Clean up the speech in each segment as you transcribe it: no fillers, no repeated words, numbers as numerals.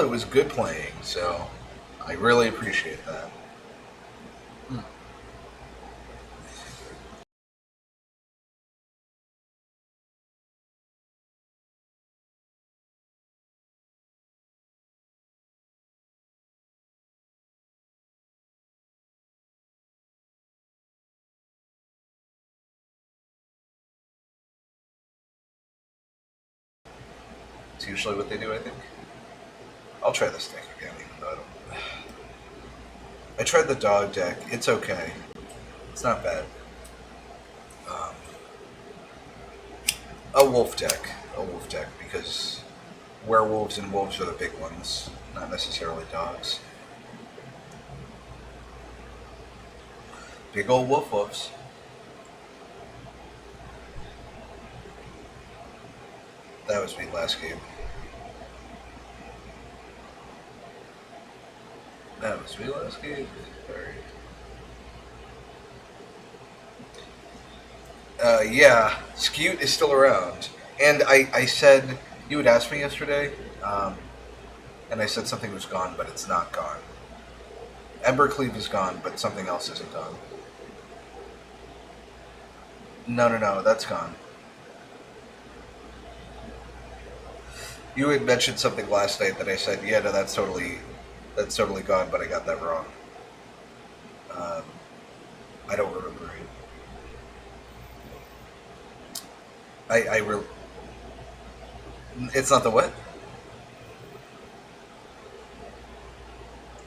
it was good playing, so I really appreciate that. Hmm. It's usually what they do, I think. I'll try this deck again, even though I don't. I tried the dog deck. It's okay. It's not bad. Um, a wolf deck. A wolf deck, because werewolves and wolves are the big ones, not necessarily dogs. Big old wolf wolves. That was me last game. That was me last game. Alright. Yeah, Skewt is still around. And I said, you had asked me yesterday, um, and I said something was gone, but it's not gone. Embercleave is gone, but something else isn't gone. No, no, no, that's gone. You had mentioned something last night that I said, yeah, no, that's totally gone, but I got that wrong. Um, I don't remember. I really, it's not the what?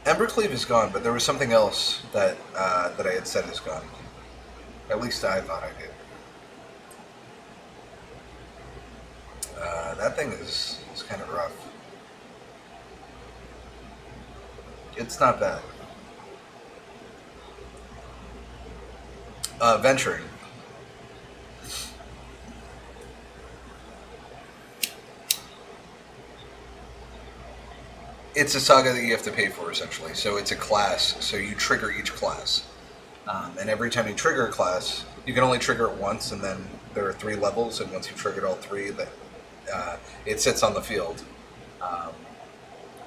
Embercleave is gone, but there was something else that I had said is gone. At least I thought I did. That thing is kind of rough. It's not bad. Venturing. It's a saga that you have to pay for essentially. So it's a class. So you trigger each class, and every time you trigger a class, you can only trigger it once, and then there are three levels. And once you've triggered all three, that it sits on the field. Um,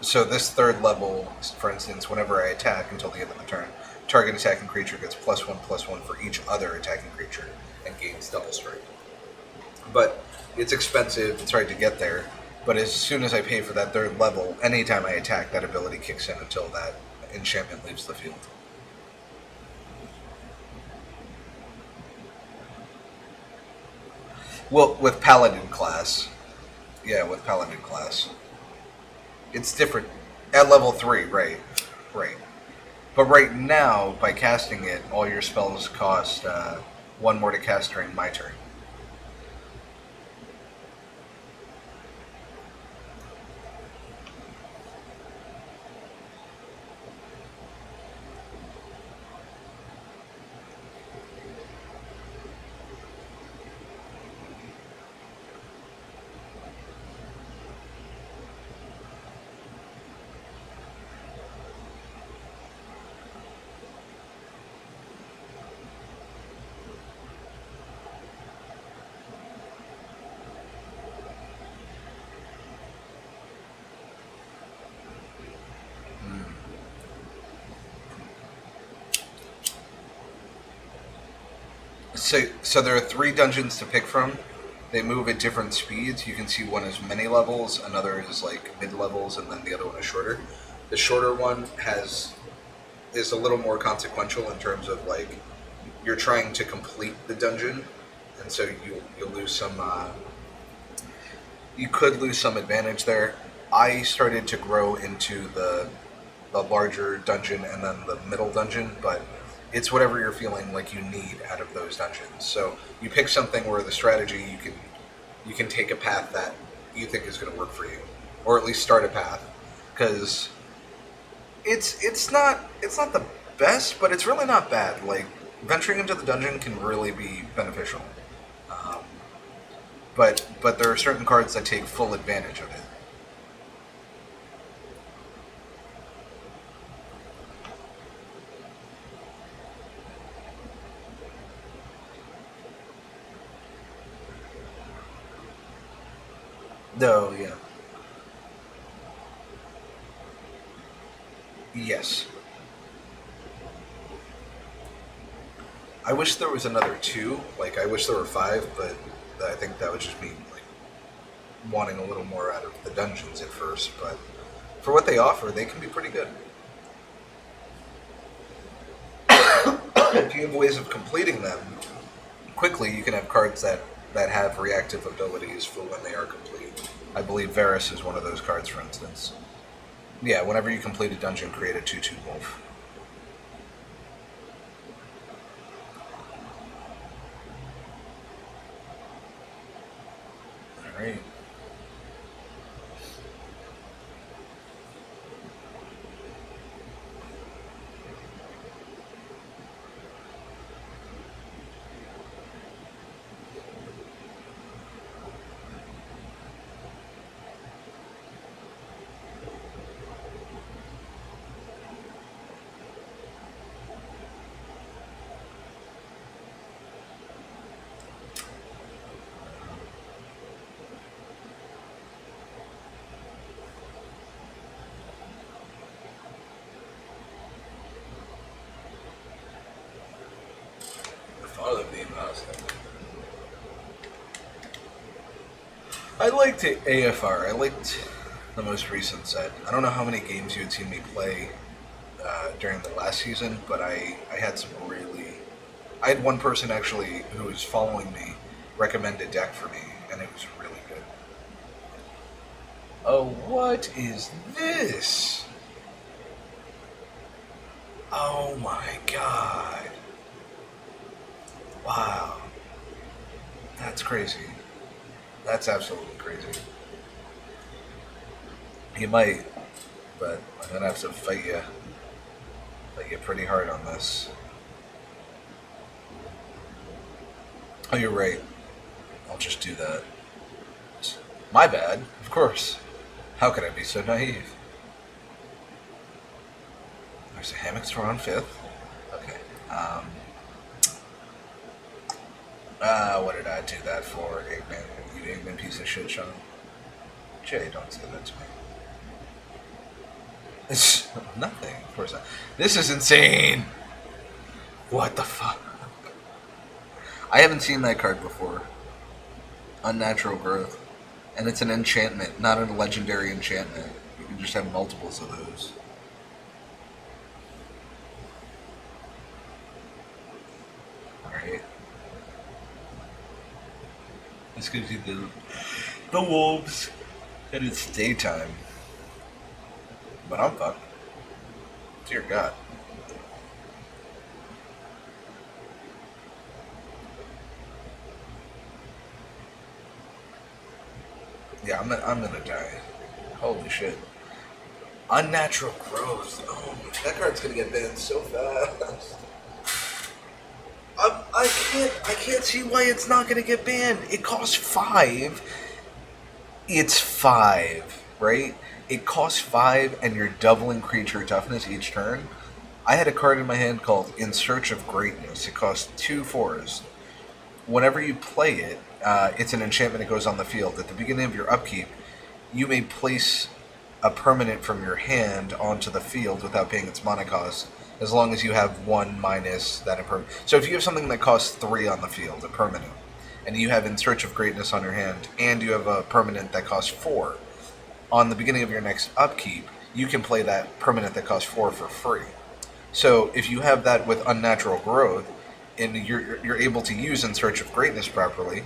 so this third level, for instance, whenever I attack until the end of the turn, target attacking creature gets plus one for each other attacking creature and gains double strike. But it's expensive. It's hard to get there. But as soon as I pay for that third level, anytime I attack, that ability kicks in until that enchantment leaves the field. Well, with Paladin class, yeah, with Paladin class, it's different at level three, right? Right. But right now, by casting it, all your spells cost one more to cast during my turn. So there are three dungeons to pick from. They move at different speeds. You can see one is many levels, another is like mid levels, and then the other one is shorter. The shorter one has is a little more consequential in terms of like you're trying to complete the dungeon, and so you lose some. You could lose some advantage there. I started to grow into the larger dungeon and then the middle dungeon, but it's whatever you're feeling like you need out of those dungeons. So you pick something where the strategy you can take a path that you think is going to work for you, or at least start a path, because it's not the best, but it's really not bad. Like venturing into the dungeon can really be beneficial, um, but there are certain cards that take full advantage of it. No, yeah. Yes. I wish there was another two. Like, I wish there were five, but I think that would just be like wanting a little more out of the dungeons at first. But for what they offer, they can be pretty good. If you have ways of completing them quickly, you can have cards that have reactive abilities for when they are complete. I believe Varus is one of those cards, for instance. Yeah, whenever you complete a dungeon, create a 2/2 wolf. Alright. Father being Aztec. I liked it, AFR. I liked the most recent set. I don't know how many games you had seen me play during the last season, but I had some really. I had one person actually who was following me recommend a deck for me, and it was really good. Oh, what is this? Oh my god. Wow. That's crazy. That's absolutely crazy. He might, but I'm gonna have to fight you pretty hard on this. Oh, you're right. I'll just do that. My bad, of course. How could I be so naive? There's a hammock store on Fifth. Okay. What did I do that for, Eggman? You Eggman piece of shit, Sean. Jay, don't say that to me. It's nothing, of course not. This is insane! What the fuck? I haven't seen that card before. Unnatural Growth. And it's an enchantment, not a legendary enchantment. You can just have multiples of those. Alright. This gives you the wolves. And it's daytime. But I'm fucked. Dear God. Yeah, I'm gonna die. Holy shit. Unnatural Growth. Oh, that card's gonna get banned so fast. I can't see why it's not gonna get banned. It costs 5. It's 5, right? It costs 5, and you're doubling creature toughness each turn. I had a card in my hand called In Search of Greatness. It costs 2 4s. Whenever you play it, it's an enchantment that goes on the field. At the beginning of your upkeep, you may place a permanent from your hand onto the field without paying its mana cost, as long as you have 1 minus that impermanent. So if you have something that costs 3 on the field, a permanent, and you have In Search of Greatness on your hand, and you have a permanent that costs 4, on the beginning of your next upkeep, you can play that permanent that costs 4 for free. So if you have that with Unnatural Growth, and you're able to use In Search of Greatness properly,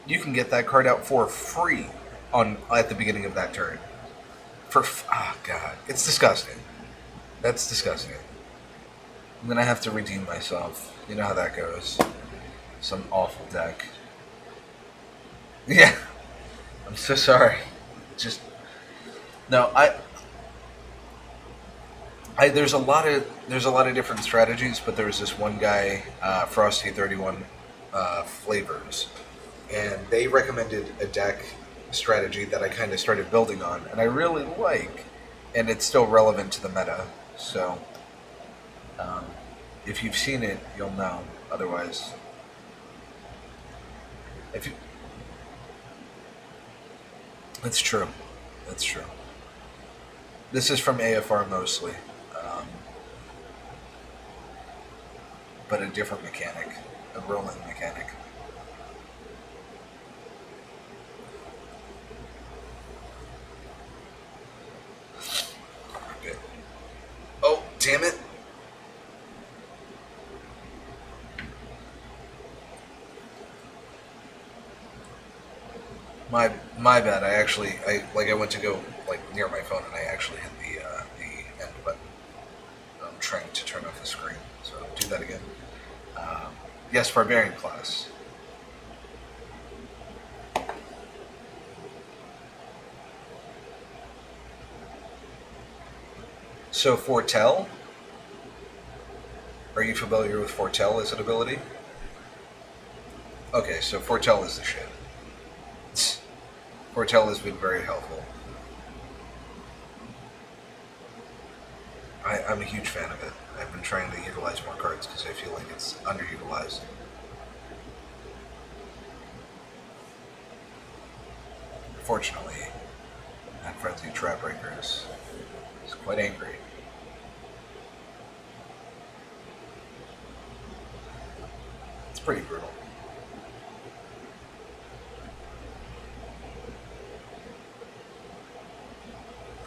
you can get that card out for free at the beginning of that turn. God, it's disgusting. That's disgusting. I'm gonna have to redeem myself. You know how that goes. Some awful deck. Yeah, I'm so sorry. Just no, there's a lot of different strategies, but there was this one guy, Frosty31 Flavors, and they recommended a deck strategy that I kind of started building on, and I really like, and it's still relevant to the meta. So, if you've seen it, you'll know. Otherwise, if you, that's true. That's true. This is from AFR mostly. but a different mechanic, a rolling mechanic. Okay. Oh, damn it! My bad. I went to go like near my phone and I actually hit the end button. I'm trying to turn off the screen, so I'll do that again. Um, yes, barbarian class. So foretell. Are you familiar with foretell as an ability? Okay, so foretell is the shit. Foretell has been very helpful. I'm a huge fan of it. I've been trying to utilize more cards because I feel like it's underutilized. Fortunately, that Frenzy Trapbreaker is quite angry. It's pretty brutal.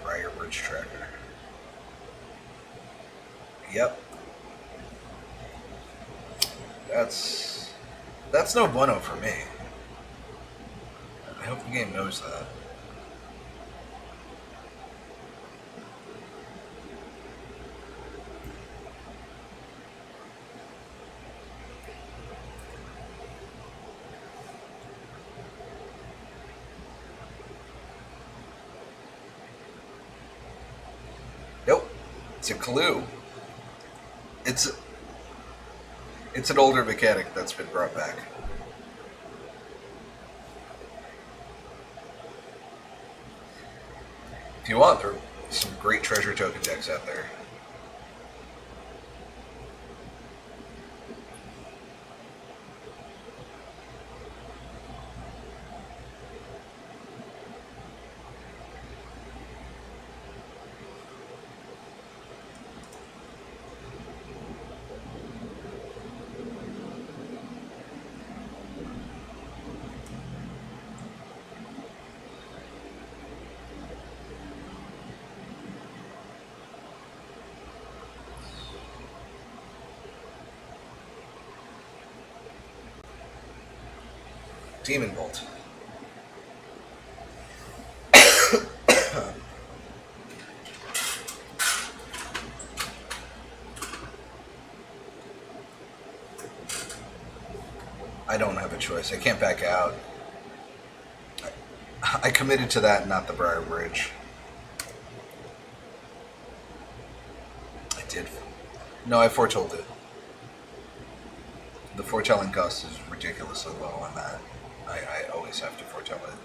Briar Bridge Tracker. Yep. That's no bueno for me. I hope the game knows that. Nope. It's a clue. It's it's an older mechanic that's been brought back. If you want, there are some great treasure token decks out there. Demon Bolt. I don't have a choice. I can't back out. I committed to that, not the Briar Bridge. I did. No, I foretold it. The foretelling cost is ridiculously low on that. I always have to foretell it.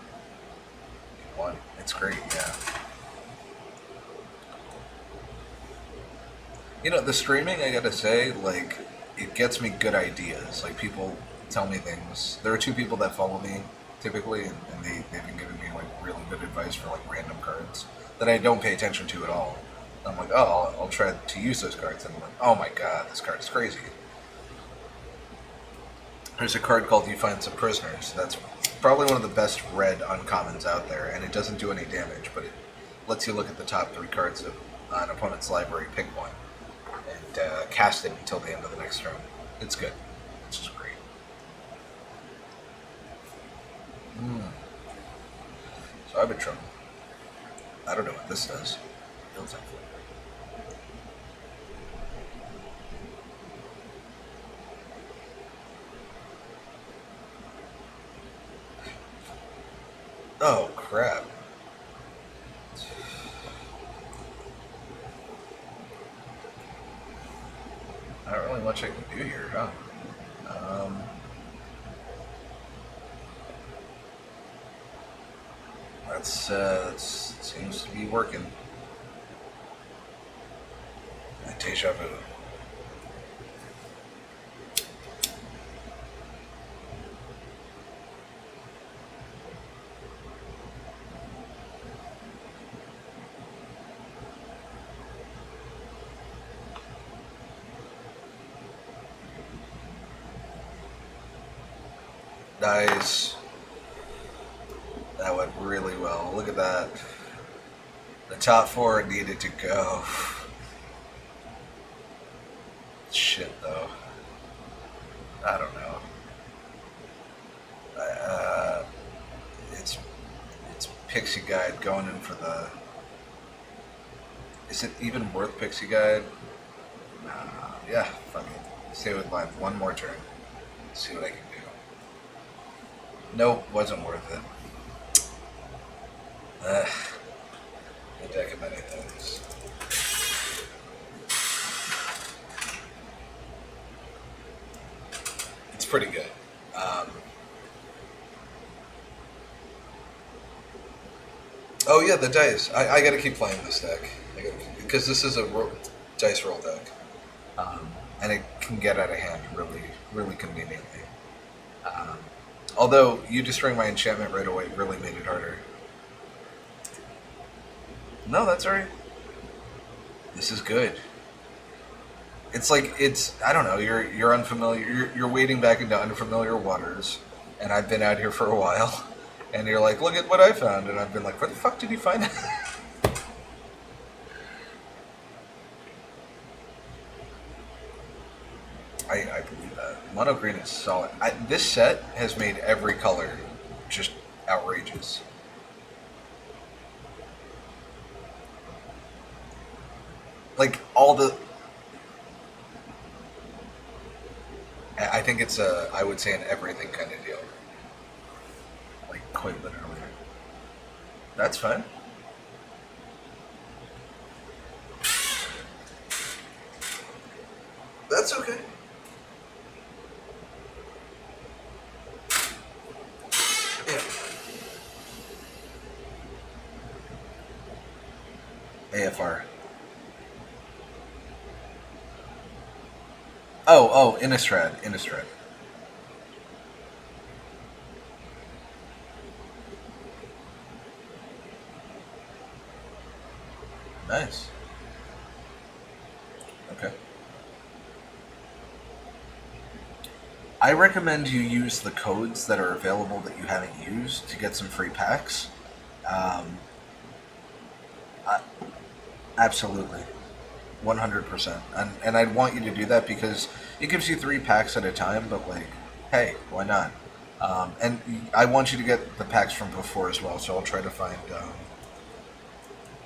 One, it's great, yeah. You know, the streaming, I gotta say, like, it gets me good ideas. Like, people tell me things. There are two people that follow me, typically, and they've been giving me, like, really good advice for, like, random cards that I don't pay attention to at all. I'm like, oh, I'll try to use those cards, and I'm like, oh my god, this card is crazy. There's a card called You Find Some Prisoners. That's probably one of the best red uncommons out there, and it doesn't do any damage, but it lets you look at the top three cards of an opponent's library, pick one, and cast it until the end of the next turn. It's good. It's just great. So I've been trying. I don't know what this does. Feels like oh crap. Not really much I can do here, huh? Um, that's seems to be working. Deja vu. Nice. That went really well. Look at that. The top four needed to go. Shit, though. I don't know. Uh, it's Pixie Guide going in for the. Is it even worth Pixie Guide? Yeah, fuck it. Stay with mine. One more turn. See what I can do. Nope, wasn't worth it. Ugh. A deck of many things. It's pretty good. Oh yeah, the dice. I gotta keep playing this deck. Because this is a dice roll deck, and it can get out of hand really, really conveniently. Um, Although you destroying my enchantment right away really made it harder. No, that's alright. This is good. It's like I don't know. You're unfamiliar. You're wading back into unfamiliar waters, and I've been out here for a while, and you're like, look at what I found, and I've been like, where the fuck did you find that? I believe that. Mono green is solid. This set has made every color just outrageous. Like all the. I think it's I would say an everything kind of deal. Like quite literally. That's fine. That's okay. Yeah. AFR. Oh, Innistrad. Innistrad. Nice. Okay. I recommend you use the codes that are available that you haven't used to get some free packs. Um, I, Absolutely. 100%. And I'd want you to do that because it gives you 3 packs at a time, but like, hey, why not? And I want you to get the packs from before as well, so I'll try to find.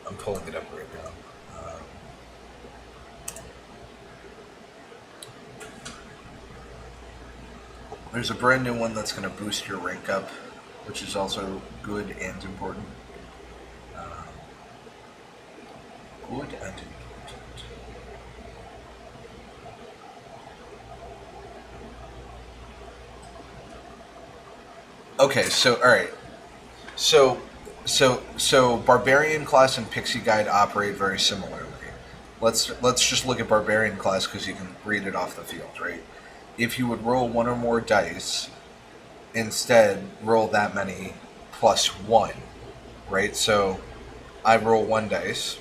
I'm pulling it up right now. There's a brand new one that's going to boost your rank up, which is also good and important. Um, Good and important. Okay, so all right, so barbarian class and pixie guide operate very similarly. Let's just look at barbarian class because you can read it off the field, right? If you would roll one or more dice, instead roll that many plus one, right? So I roll one dice,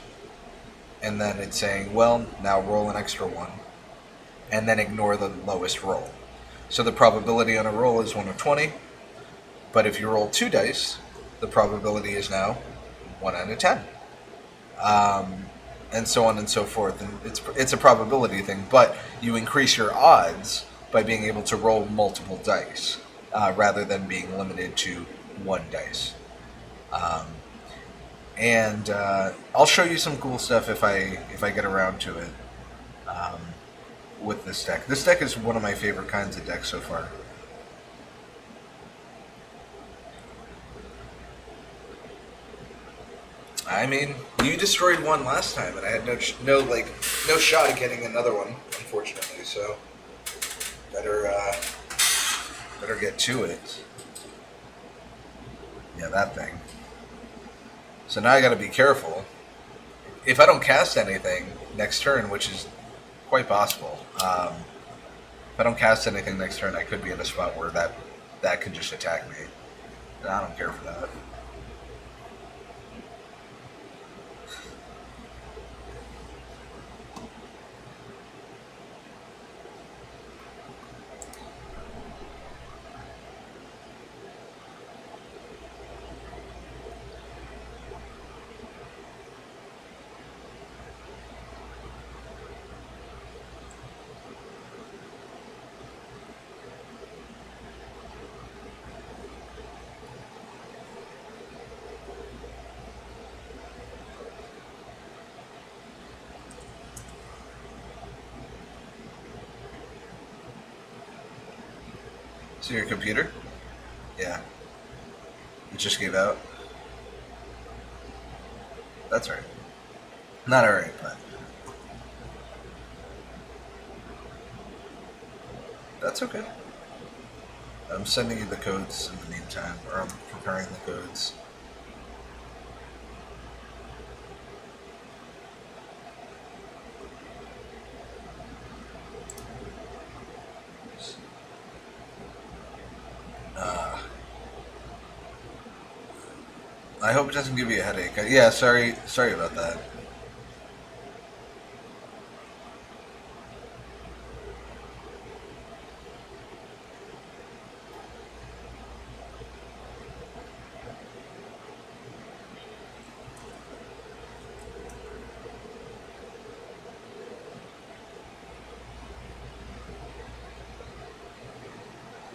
and then it's saying, well, now roll an extra one, and then ignore the lowest roll. So the probability on a roll is 1 of 20, but if you roll 2 dice, the probability is now 1 out of 10. And so on and so forth. And it's a probability thing, but you increase your odds by being able to roll multiple dice rather than being limited to 1 dice. Um, and I'll show you some cool stuff if I get around to it um, with this deck. This deck is one of my favorite kinds of decks so far. I mean, you destroyed one last time, and I had no shot at getting another one, unfortunately. So better get to it. Yeah, that thing. So now I got to be careful. If I don't cast anything next turn, which is quite possible, if I don't cast anything next turn, I could be in a spot where that could just attack me. And I don't care for that. So your computer? Yeah. It just gave out. That's all right. Not alright, but that's okay. I'm sending you the codes in the meantime, or I'm preparing the codes. Uh, I hope it doesn't give you a headache. Yeah, sorry about that.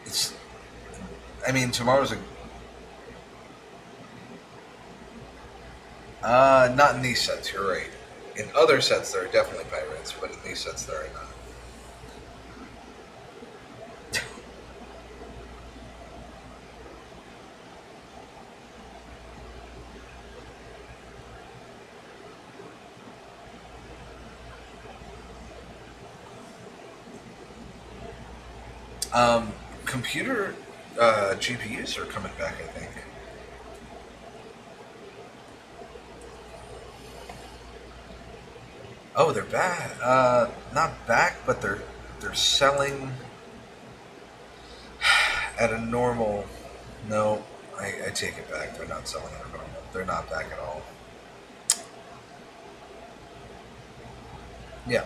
It's, I mean, tomorrow's a, not in these sets, you're right. In other sets, there are definitely pirates, but in these sets, there are not. Um, Computer GPUs are coming back, I think. Oh, they're back. Not back, but they're selling at a normal. No, I take it back. They're not selling at a normal. They're not back at all. Yeah.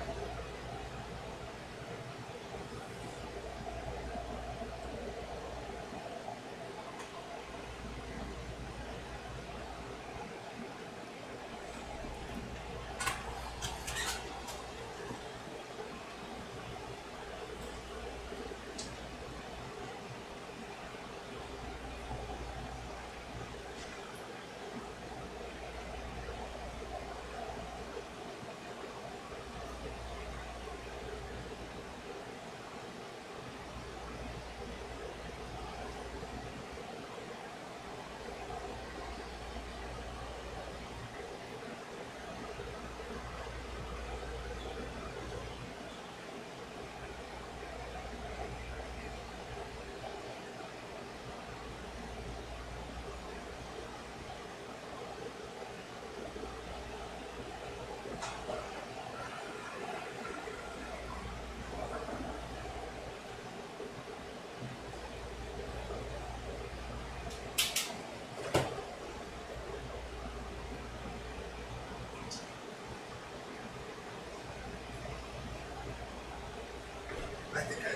I think I.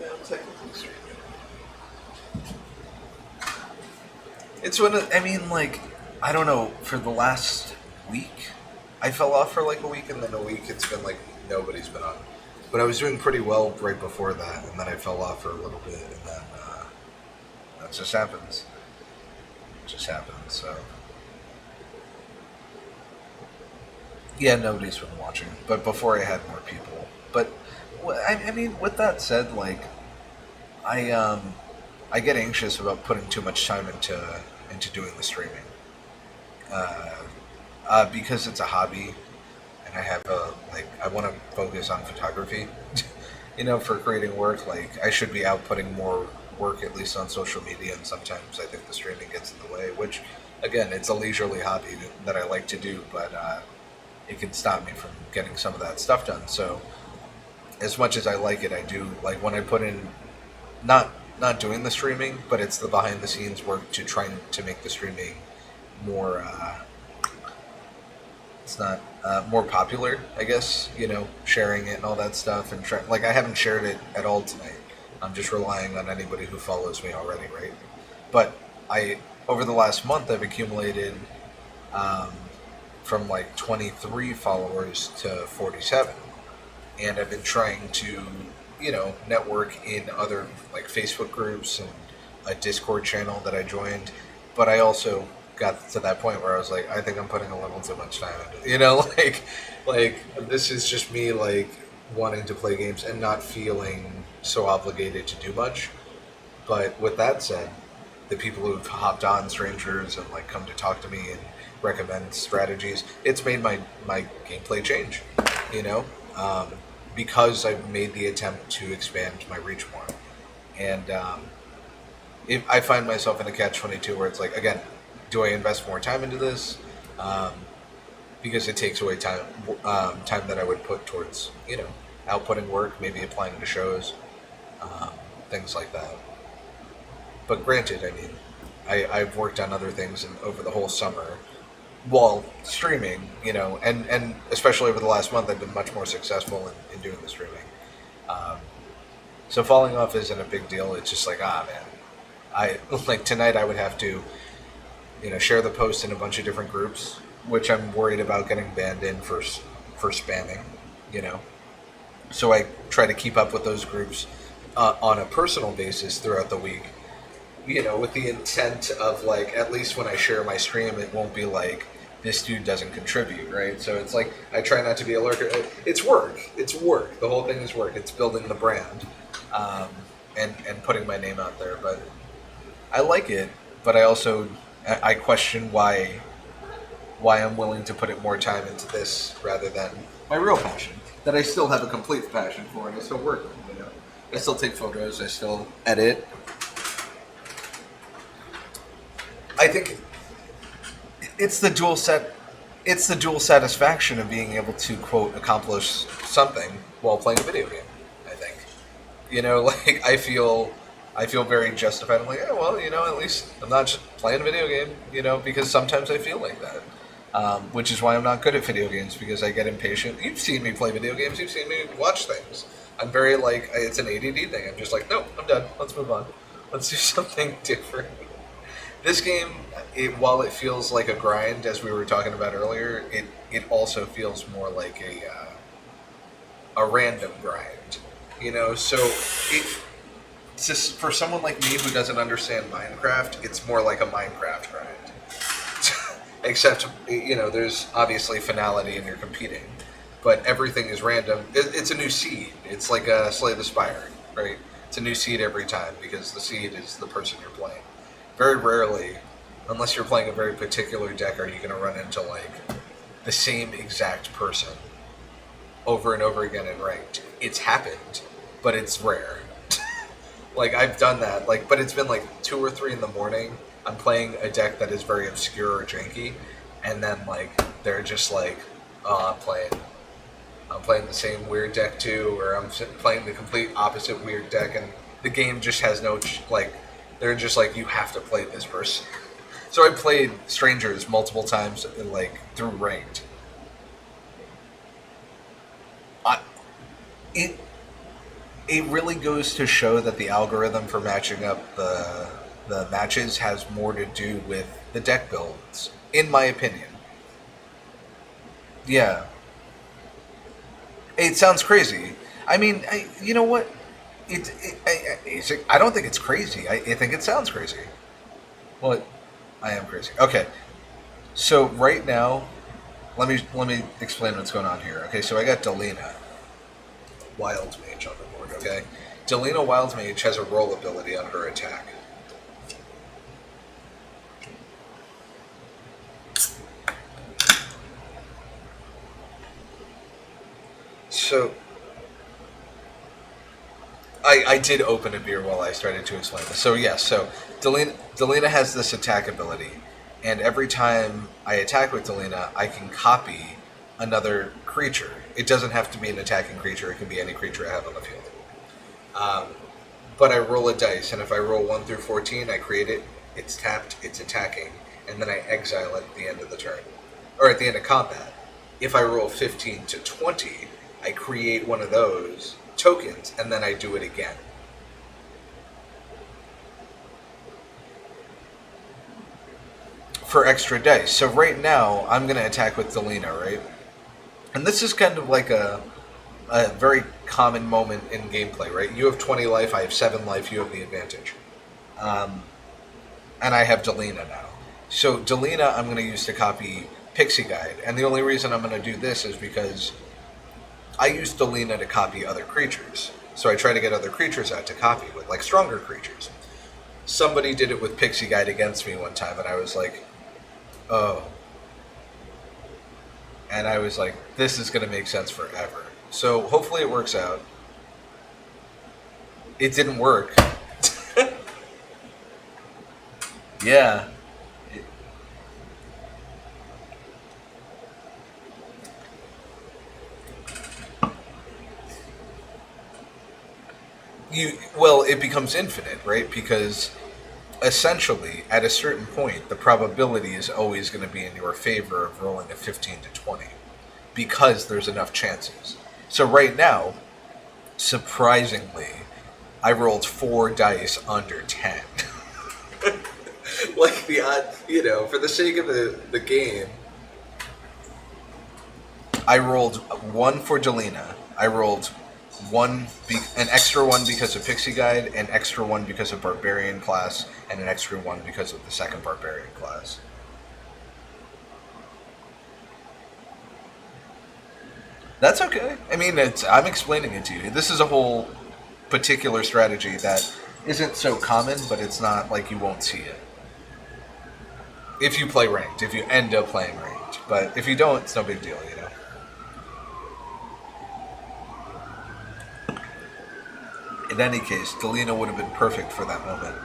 Yeah, I'm technically streaming. It's one of. I mean, like, I don't know. For the last week, I fell off for like a week, and then a week it's been like nobody's been on. But I was doing pretty well right before that, and then I fell off for a little bit, and then that just happens. It just happens. So yeah, nobody's been watching. But before I had more people. But I mean, with that said, like I I get anxious about putting too much time into doing the streaming. Uh, because it's a hobby, and I have a like I want to focus on photography. For creating work, like I should be outputting more work at least on social media, and sometimes I think the streaming gets in the way. Which, again, it's a leisurely hobby that I like to do, but it can stop me from getting some of that stuff done. So, as much as I like it, I do like when I put in not not doing the streaming, but it's the behind the scenes work to try to make the streaming more. It's not more popular, I guess. Sharing it and all that stuff, and like I haven't shared it at all tonight. I'm just relying on anybody who follows me already, right? But I over the last month I've accumulated um, from like 23 followers to 47, and I've been trying to network in other like Facebook groups and a Discord channel that I joined, but I also got to that point where I was like, I think I'm putting a little too much time into it. Like this is just me like wanting to play games and not feeling so obligated to do much. But with that said, the people who've hopped on strangers and like come to talk to me and recommend strategies, it's made my gameplay change. You know, um, because I've made the attempt to expand my reach more, and if I find myself in a catch-22 where it's like, again, do I invest more time into this? Um, because it takes away time that I would put towards outputting work, maybe applying to shows, um, things like that. But granted, I mean, I've worked on other things over the whole summer while streaming, and especially over the last month, I've been much more successful in doing the streaming. Um, so falling off isn't a big deal. It's just like, man, I like tonight I would have to, share the post in a bunch of different groups, which I'm worried about getting banned in for spamming, you know. So I try to keep up with those groups on a personal basis throughout the week, with the intent of like at least when I share my stream, it won't be like this dude doesn't contribute, right? So it's like I try not to be a lurker. It's work. It's work. The whole thing is work. It's building the brand, um, and putting my name out there. But I like it. But I question why I'm willing to put it more time into this rather than my real passion that I still have a complete passion for and I still work on. I still take photos. I still edit. I think it's the dual set. It's the dual satisfaction of being able to quote accomplish something while playing a video game. I think, like I feel very justified. I'm like, yeah, well, at least I'm not just playing a video game. Because sometimes I feel like that, which is why I'm not good at video games because I get impatient. You've seen me play video games. You've seen me watch things. I'm very like it's an ADD thing. I'm just like, no, I'm done. Let's move on. Let's do something different. This game, while it feels like a grind, as we were talking about earlier, it also feels more like a random grind. So it just for someone like me who doesn't understand Minecraft, it's more like a Minecraft grind. Except there's obviously finality and you're competing, but everything is random. It's a new seed. It's like a Slay the Spire, right? It's a new seed every time because the seed is the person you're playing. Very rarely, unless you're playing a very particular deck, are you going to run into like the same exact person over and over again in ranked. It's happened, but it's rare. Like I've done that, but it's been like 2 or 3 in the morning. I'm playing a deck that is very obscure or janky, and then like they're just like, oh, I'm playing the same weird deck too, or I'm playing the complete opposite weird deck, and the game just has no they're just like, you have to play this person. So I played strangers multiple times, through ranked. I, it it really goes to show that the algorithm for matching up the matches has more to do with the deck builds, in my opinion. Yeah, it sounds crazy. I mean, you know what? I don't think it's crazy. I think it sounds crazy. Well, I am crazy. Okay, so right now, let me explain what's going on here. Okay, so I got Delina, Wild Mage on the board. Okay, Delina Wild Mage has a roll ability on her attack. So I did open a beer while I started to explain this. So yes, so Delina has this attack ability, and every time I attack with Delina, I can copy another creature. It doesn't have to be an attacking creature; it can be any creature I have on the field. Um, but I roll a dice, and if I roll 1 through 14, I create it. It's tapped. It's attacking, and then I exile it at the end of the turn, or at the end of combat. If I roll 15 to 20, I create one of those tokens, and then I do it again. For extra dice. So right now, I'm going to attack with Delina, right? And this is kind of like a very common moment in gameplay, right? You have 20 life, I have 7 life, you have the advantage. Um, and I have Delina now. So Delina I'm going to use to copy Pixie Guide. And the only reason I'm going to do this is because I use Delina to copy other creatures. So I try to get other creatures out to copy with, like stronger creatures. Somebody did it with Pixie Guide against me one time, and I was like, oh. And I was like, this is going to make sense forever. So hopefully it works out. It didn't work. Yeah. It becomes infinite, right? Because essentially, at a certain point, the probability is always going to be in your favor of rolling a 15 to 20 because there's enough chances. So right now, surprisingly, I rolled 4 dice under 10. Like the odd, for the sake of the game, I rolled 1 for Delina. I rolled an extra 1 because of Pixie Guide, an extra 1 because of Barbarian class, and an extra 1 because of the second Barbarian class. That's okay. I mean, I'm explaining it to you. This is a whole particular strategy that isn't so common, but it's not like you won't see it. If you play ranked, if you end up playing ranked. But if you don't, it's no big deal, In any case, Delina would have been perfect for that moment.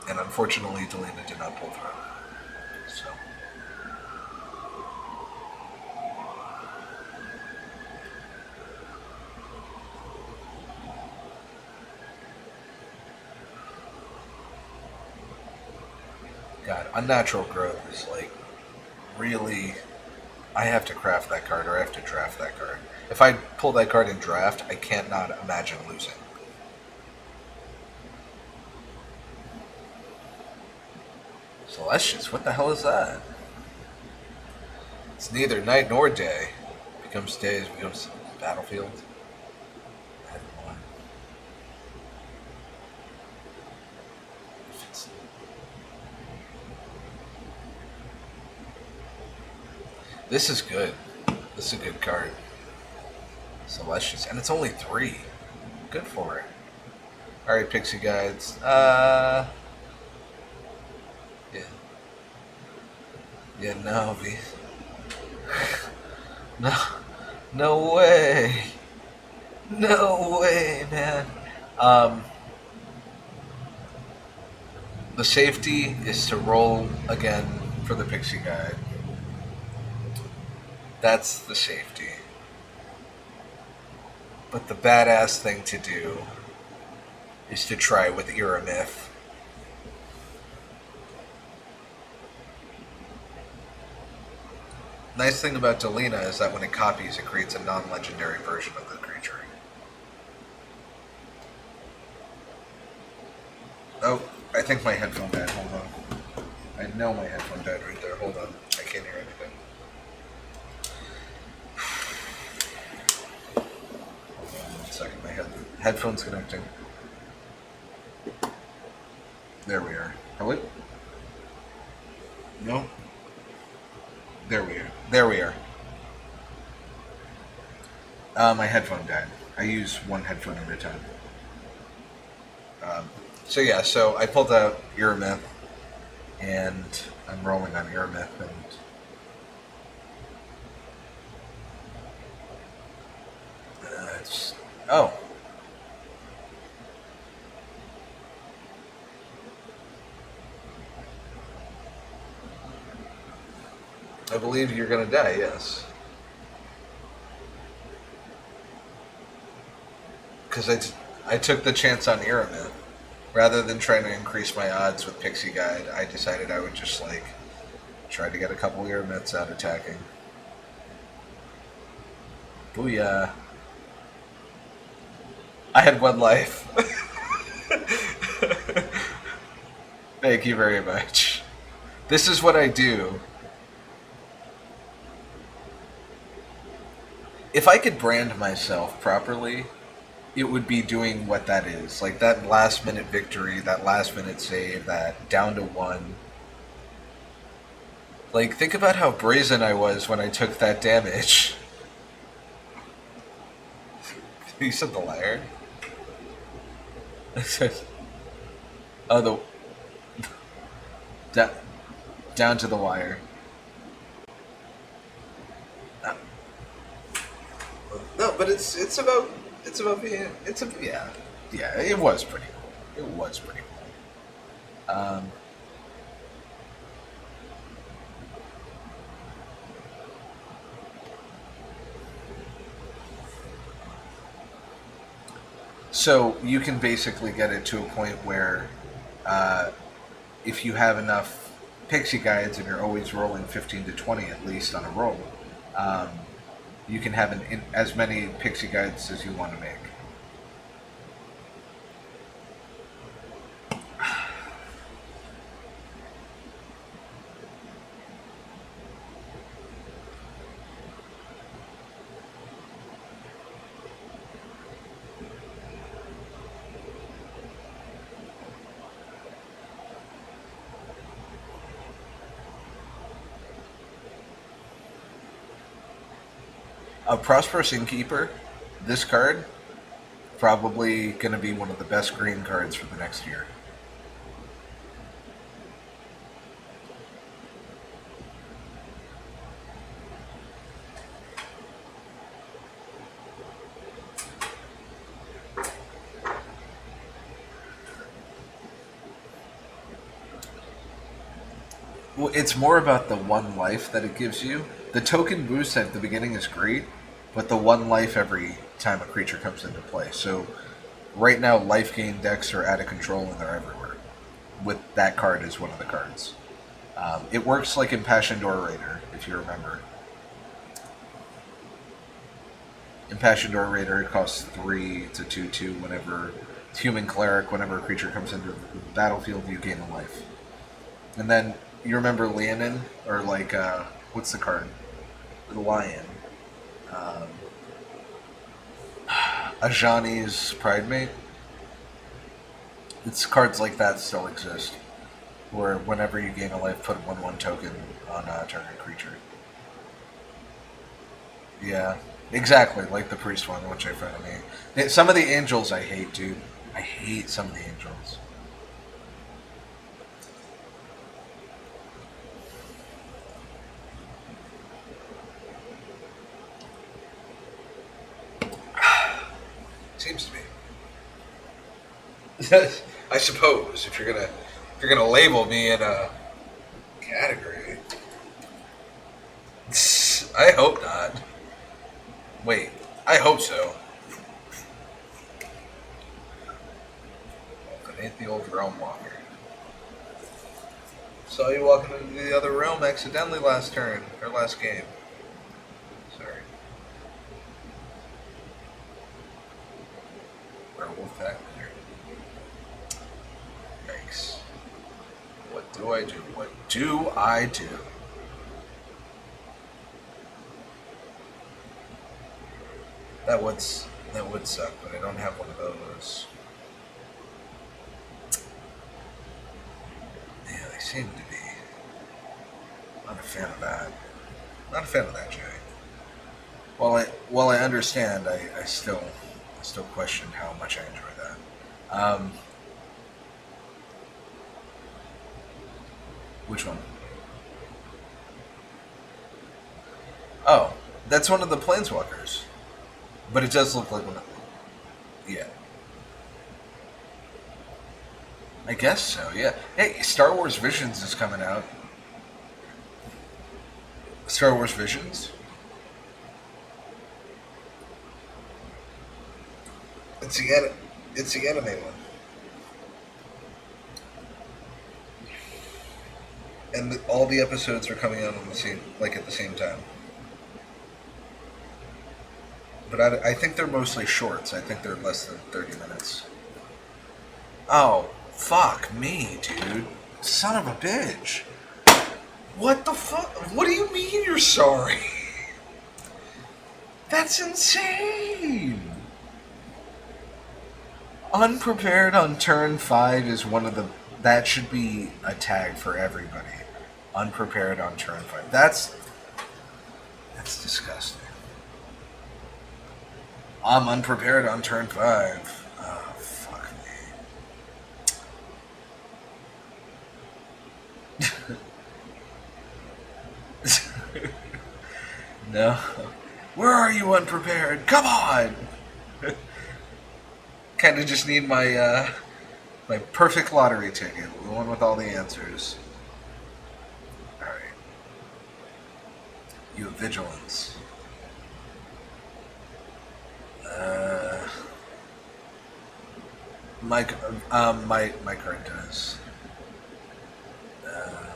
And unfortunately, Delina did not pull through. So. God, Unnatural Growth is like really. I have to craft that card or I have to draft that card. If I pull that card in draft, I can't not imagine losing. Celestius, what the hell is that? It's neither night nor day. Becomes days, becomes battlefield. This is good. This is a good card. Celestius. And it's only 3. Good for it. Alright, Pixie Guides. Yeah. Yeah, no, no. No way. No way, man. The safety is to roll again for the Pixie Guide. That's the safety. But the badass thing to do is to try with Iramith. Nice thing about Delina is that when it copies, it creates a non-legendary version of the creature. Oh, I think my headphone died. Hold on. I know my headphone died right there. Hold on. I can't hear anything. Second, my headphones connecting. There we are. Hello? No? There we are. There we are. My headphone died. I use one headphone at a time. So I pulled out Iramith, and I'm rolling on Iramith, and oh. I believe you're going to die, yes. Because I took the chance on Iramith. Rather than trying to increase my odds with Pixie Guide, I decided I would just, try to get a couple Iramiths out attacking. Booyah. I had 1 life. Thank you very much. This is what I do. If I could brand myself properly, it would be doing what that is. Like that last minute victory, that last minute save, that down to 1. Like, think about how brazen I was when I took that damage. You said the liar. Oh, the da- down to the wire. No, but it's about being yeah. It was pretty cool. It was pretty cool. So you can basically get it to a point where uh, if you have enough pixie guides and you're always rolling 15 to 20 at least on a roll, um, you can have as many pixie guides as you want to make. A Prosperous Innkeeper, this card, probably going to be one of the best green cards for the next year. Well, it's more about the one life that it gives you. The token boost at the beginning is great, but the one life every time a creature comes into play. So right now, life gain decks are out of control and they're everywhere. With that card as one of the cards. It works like Impassioned Orator, if you remember. Impassioned Orator costs 3 to 2/2 whenever Human Cleric, whenever a creature comes into the battlefield, you gain a life. And then you remember Leonin, or like what's the card? The Lion. Um, Ajani's Pridemate. It's cards like that still exist, where whenever you gain a life, put 1/1 token on a target creature. Yeah, exactly, like the priest one, which I find me. Some of the angels I hate, dude. I hate some of the angels. Seems to be. I suppose if you're gonna label me in a category, I hope not. Wait, I hope so. If it ain't the old realm walker. Saw you walking into the other realm accidentally last turn or last game. Sorry. Werewolf pack there. Yikes. What do I do? What do I do? That would suck, but I don't have one of those. Yeah, they seem to be. Not a fan of that. Not a fan of that, Jay. While I understand, I still question how much I enjoy that. Which one? Oh, that's one of the planeswalkers. But it does look like one of them. Yeah. I guess so, yeah. Hey, Star Wars Visions is coming out. Star Wars Visions? It's the it's the anime one. And all the episodes are coming out on the same, like at the same time. But I think they're mostly shorts. I think they're less than 30 minutes. Oh, fuck me, dude. Son of a bitch. What the fuck? What do you mean you're sorry? That's insane. Unprepared on turn 5 is one of the. That should be a tag for everybody. Unprepared on turn 5. That's disgusting. I'm unprepared on turn 5. Oh, fuck me. No. Where are you unprepared? Come on! Kind of just need my perfect lottery ticket, the one with all the answers. All right, you have vigilance. Uh, my my card does. Uh,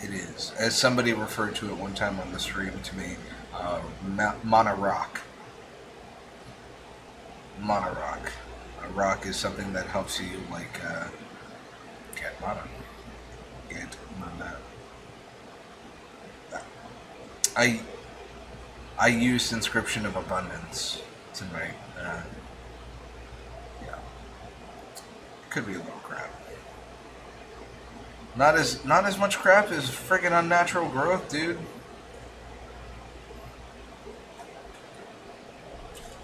it is, as somebody referred to it one time on the stream to me, Mana Rock. Mana Rock. A rock is something that helps you get mana. Get mana. I I used Inscription of Abundance tonight. Yeah, could be a little crap. Not as much crap as friggin' Unnatural Growth, dude.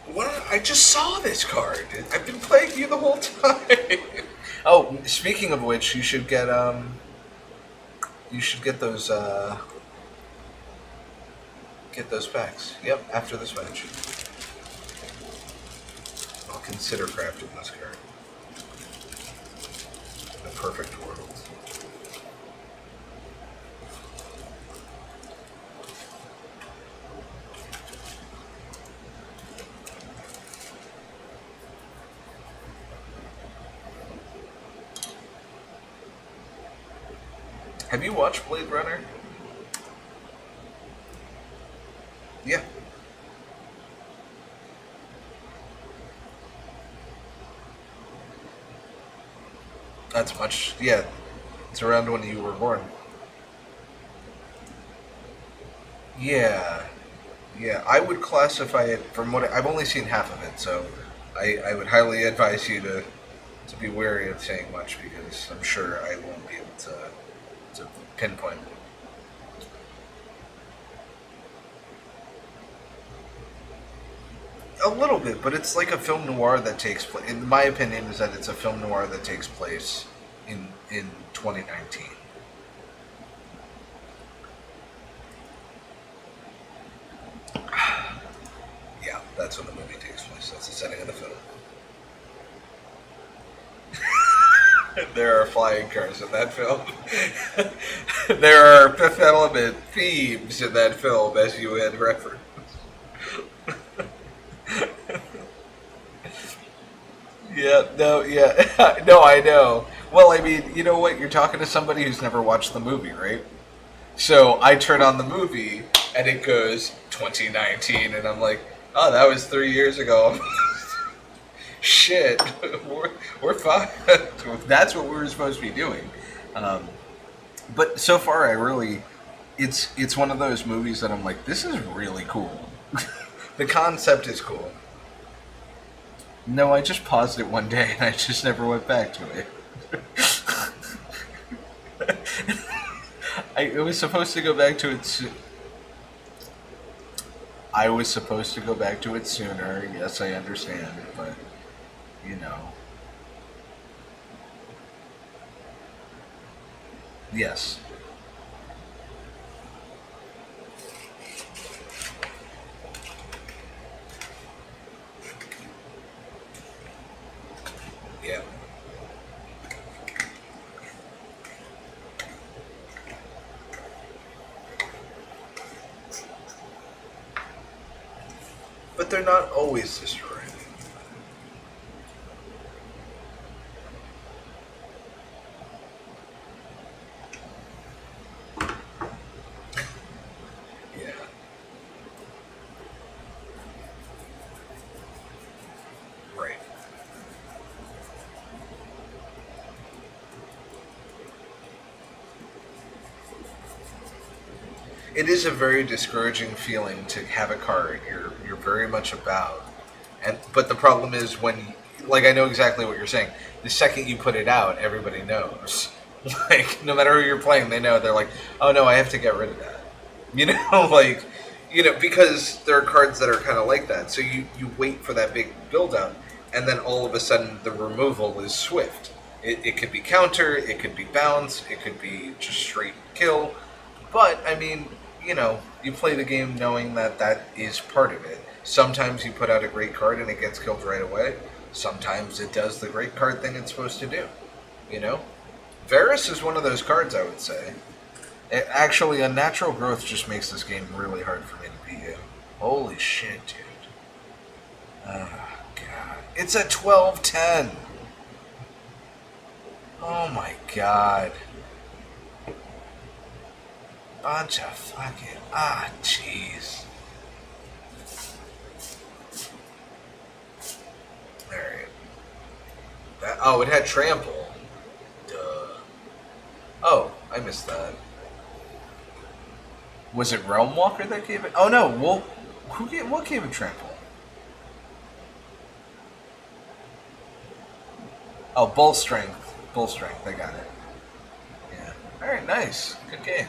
What? I just saw this card. I've been playing you the whole time. Oh, speaking of which, you should get those packs. Yep, after this match. I'll consider crafting this card. The perfect world. Have you watched Blade Runner? Yeah. That's much. Yeah. It's around when you were born. Yeah. Yeah. I would classify it from what I've only seen half of it, so I would highly advise you to be wary of saying much because I'm sure I won't be able to pinpoint. A little bit, but it's like a film noir that takes place. In my opinion, is that it's a film noir that takes place in 2019. Yeah, that's when the movie takes place. That's the setting of the film. There are flying cars in that film. There are Fifth Element themes in that film, as you had referenced. Yeah, no, yeah. No, I know. Well, I mean, you know what? You're talking to somebody who's never watched the movie, right? So I turn on the movie and it goes 2019, and I'm like, oh, that was 3 years ago. Shit, we're fine. That's what we were supposed to be doing. Um, but so far, it's one of those movies that I'm like, this is really cool. The concept is cool. No, I just paused it one day and I just never went back to it. I was supposed to go back to it. I was supposed to go back to it sooner. Yes, I understand, but you know, yes, yeah. But they're not always destroyed. Yeah. Right. It is a very discouraging feeling to have a card you're very much about, and but the problem is when, like, I know exactly what you're saying. The second you put it out, everybody knows. Like, no matter who you're playing, they know. They're like, oh no, I have to get rid of that. You know, like, because there are cards that are kind of like that. So you wait for that big build out, and then all of a sudden the removal is swift. It could be counter, it could be bounce, it could be just straight kill. But I mean, you play the game knowing that that is part of it. Sometimes you put out a great card and it gets killed right away. Sometimes it does the great card thing it's supposed to do. You know, Varus is one of those cards, I would say. Actually, Unnatural Growth just makes this game really hard for me to beat you. Holy shit, dude. Oh, God. It's a 12-10. Oh, my God. Bunch of fucking... jeez. Alright. Oh, it had Trample. Duh. Oh, I missed that. Was it Realm Walker that gave it? Oh no, well, what gave it Trample? Oh, Bull Strength. Bull Strength, I got it. Yeah. Alright, nice. Good game.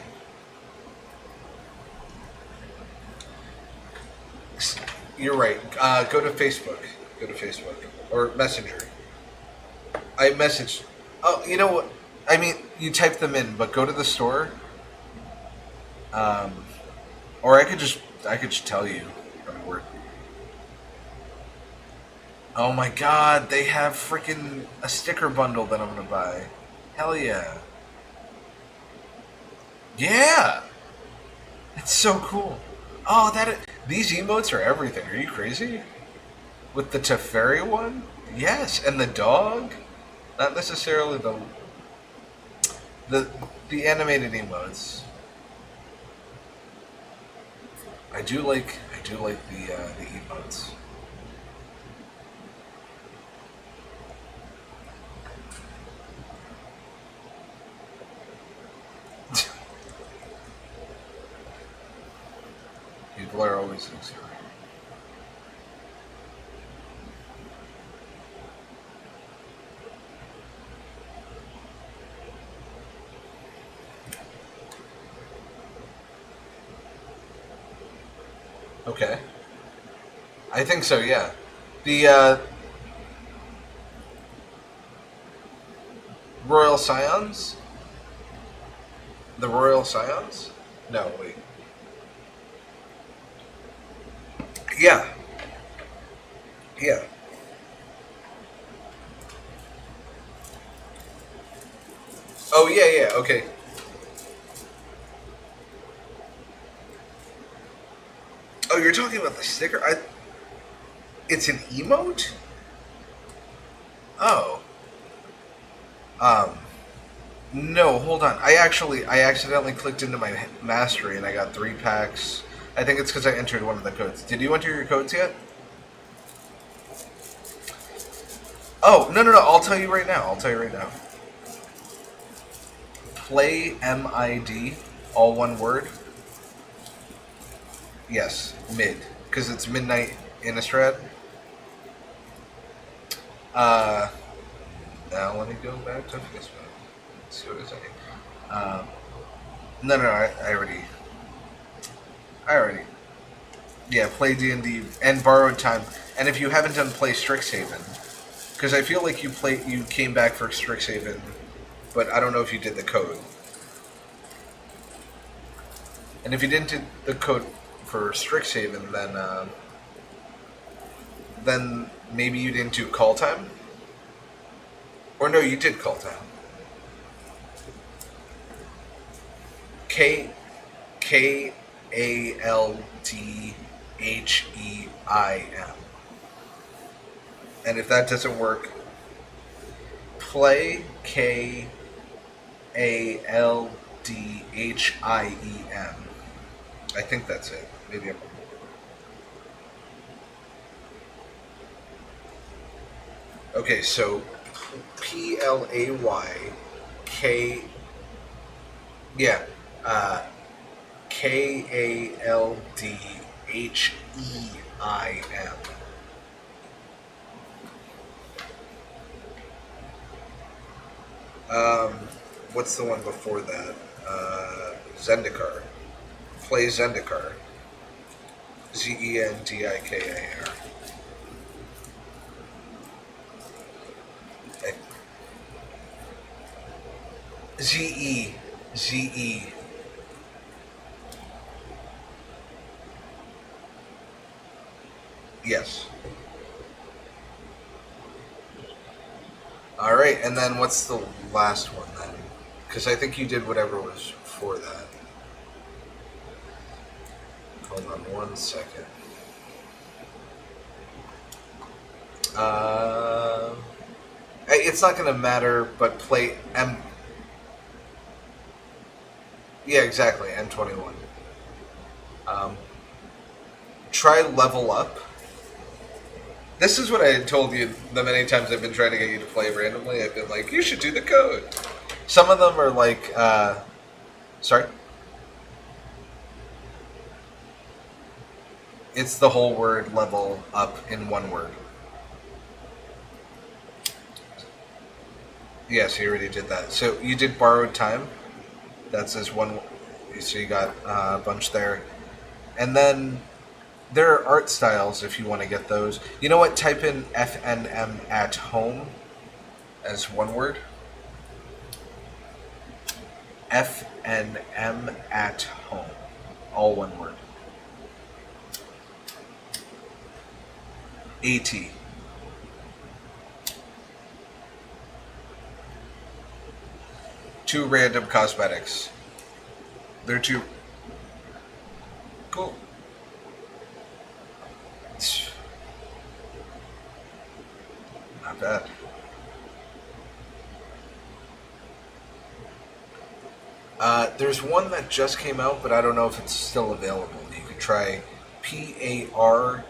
You're right. Go to Facebook. Go to Facebook. Or Messenger. I messaged... Oh, you know what? I mean, you type them in, but go to the store. Or I could just tell you. Oh my God, they have freaking a sticker bundle that I'm gonna buy. Hell yeah. Yeah! It's so cool. Oh, these emotes are everything. Are you crazy? With the Teferi one? Yes, and the dog? Not necessarily the animated emotes. I do like the emotes. People are always insecure. Okay. I think so, yeah. The Royal Scions? The Royal Scions? No, wait. Yeah. Yeah. Oh, yeah, yeah, okay. Oh, you're talking about the sticker? It's an emote? Oh. Um, no, hold on. I accidentally clicked into my mastery and I got 3 packs. I think it's because I entered one of the codes. Did you enter your codes yet? Oh, no, I'll tell you right now. Play MID, all one word. Yes, mid. Because it's midnight Innistrad. Now let me go back to Facebook. Let's see what it's saying. No, I already. Yeah, play D&D and Borrowed Time. And if you haven't done play Strixhaven, because I feel like you came back for Strixhaven, but I don't know if you did the code. And if you didn't do the code for Strixhaven, then maybe you didn't do Call Time? Or no, you did Call Time. KALDHEIM. And if that doesn't work, play KALDHIEM. I think that's it. Maybe I'm... Okay, so PLAYK... Yeah. Kaldheim. Um, what's the one before that? Zendikar. Play Zendikar. Zendikar. Ze. Ze. Yes. All right, and then what's the last one then? Because I think you did whatever was for that. Hold on 1 second. Uh, it's not going to matter, but play M. Yeah, exactly, M21. Um, try level up. This is what I had told you the many times I've been trying to get you to play randomly. I've been like, you should do the code. Some of them are like, sorry? It's the whole word level up in one word. Yes, you already did that. So you did borrowed time. That's as one. So you got a bunch there. And then there are art styles if you want to get those. You know what? Type in FNM at home as one word. FNM at home. All one word. AT. Two random cosmetics. They're two. Cool. Not bad. There's one that just came out, but I don't know if it's still available. You could try PARCELMYR.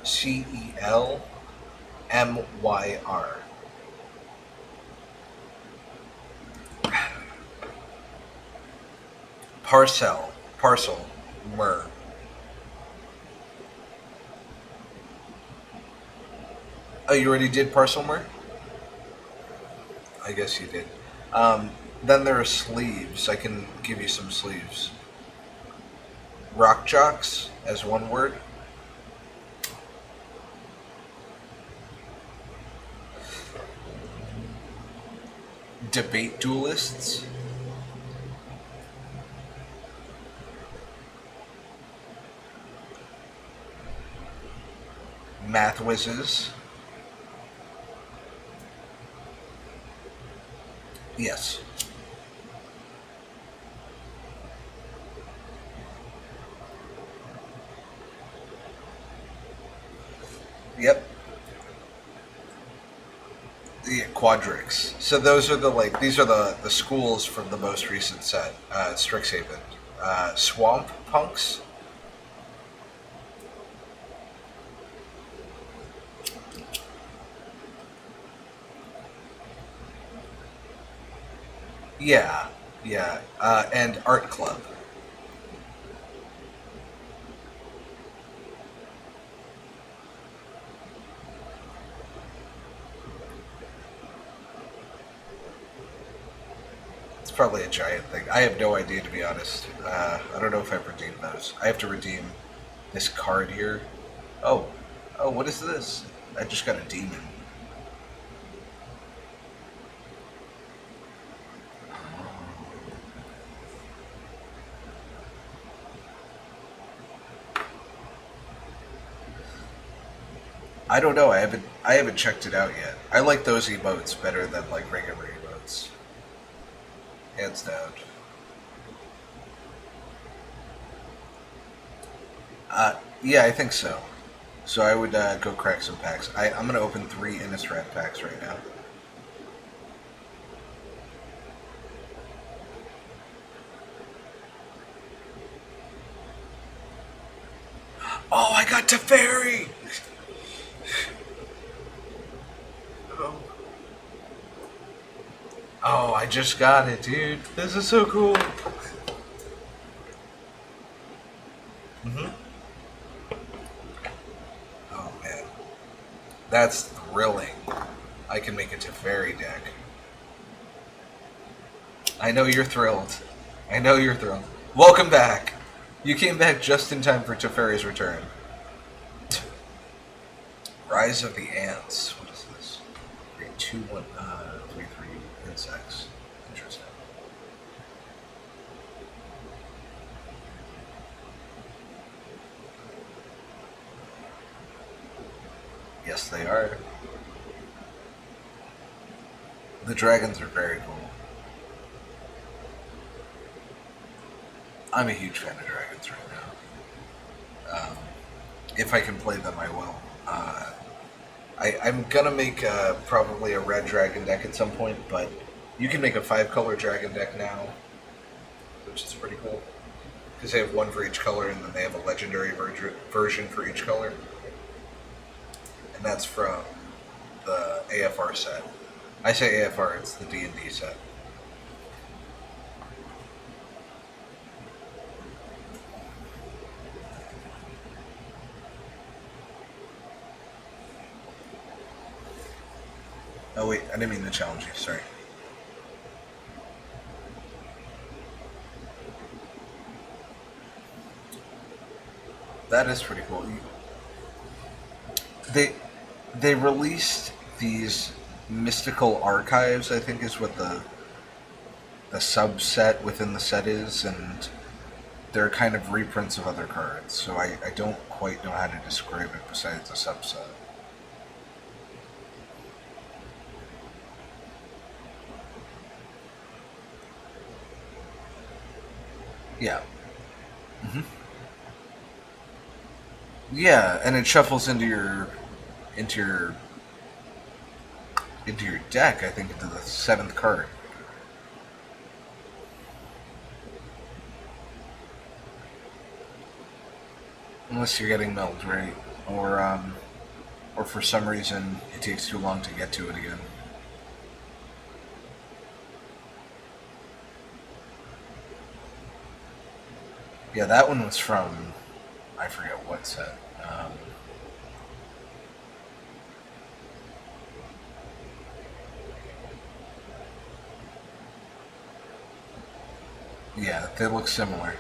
Parcel, myrrh. Oh, you already did parcel myrrh? I guess you did. Then there are sleeves. I can give you some sleeves. Rock jocks as one word. Debate duelists. Math whizzes. Yes. Yep. Yeah, Quadrix. So those are these are the schools from the most recent set, Strixhaven. Swamp Punks. Yeah, yeah. And Art Club. It's probably a giant thing. I have no idea, to be honest. I don't know if I've redeemed those. I have to redeem this card here. Oh, what is this? I just got a demon. I don't know. I haven't checked it out yet. I like those emotes better than like regular emotes. Hands down. Yeah, I think so. So I would go crack some packs. I'm gonna open 3 Innistrad packs right now. Oh, I got Teferi! Oh, I just got it, dude. This is so cool. Hmm. Oh man, that's thrilling. I can make a Teferi deck. I know you're thrilled. I know you're thrilled. Welcome back. You came back just in time for Teferi's return. Rise of the Ants. What is this? 3 insects. Interesting. Yes, they are. The dragons are very cool. I'm a huge fan of dragons right now. If I can play them, I will. I'm gonna make probably a red dragon deck at some point, but you can make a 5 color dragon deck now, which is pretty cool. Because they have one for each color, and then they have a legendary version for each color. And that's from the AFR set. I say AFR, it's the D&D set. Oh wait, I didn't mean to challenge you, sorry. That is pretty cool. They they released these mystical archives, I think is what the subset within the set is, and they're kind of reprints of other cards. So I don't quite know how to describe it besides a subset. Yeah. Hmm. Yeah, and it shuffles into your into your deck. I think into the 7th card. Unless you're getting milled, right? Or for some reason it takes too long to get to it again. Yeah, that one was from I forget what set. Yeah, they look similar.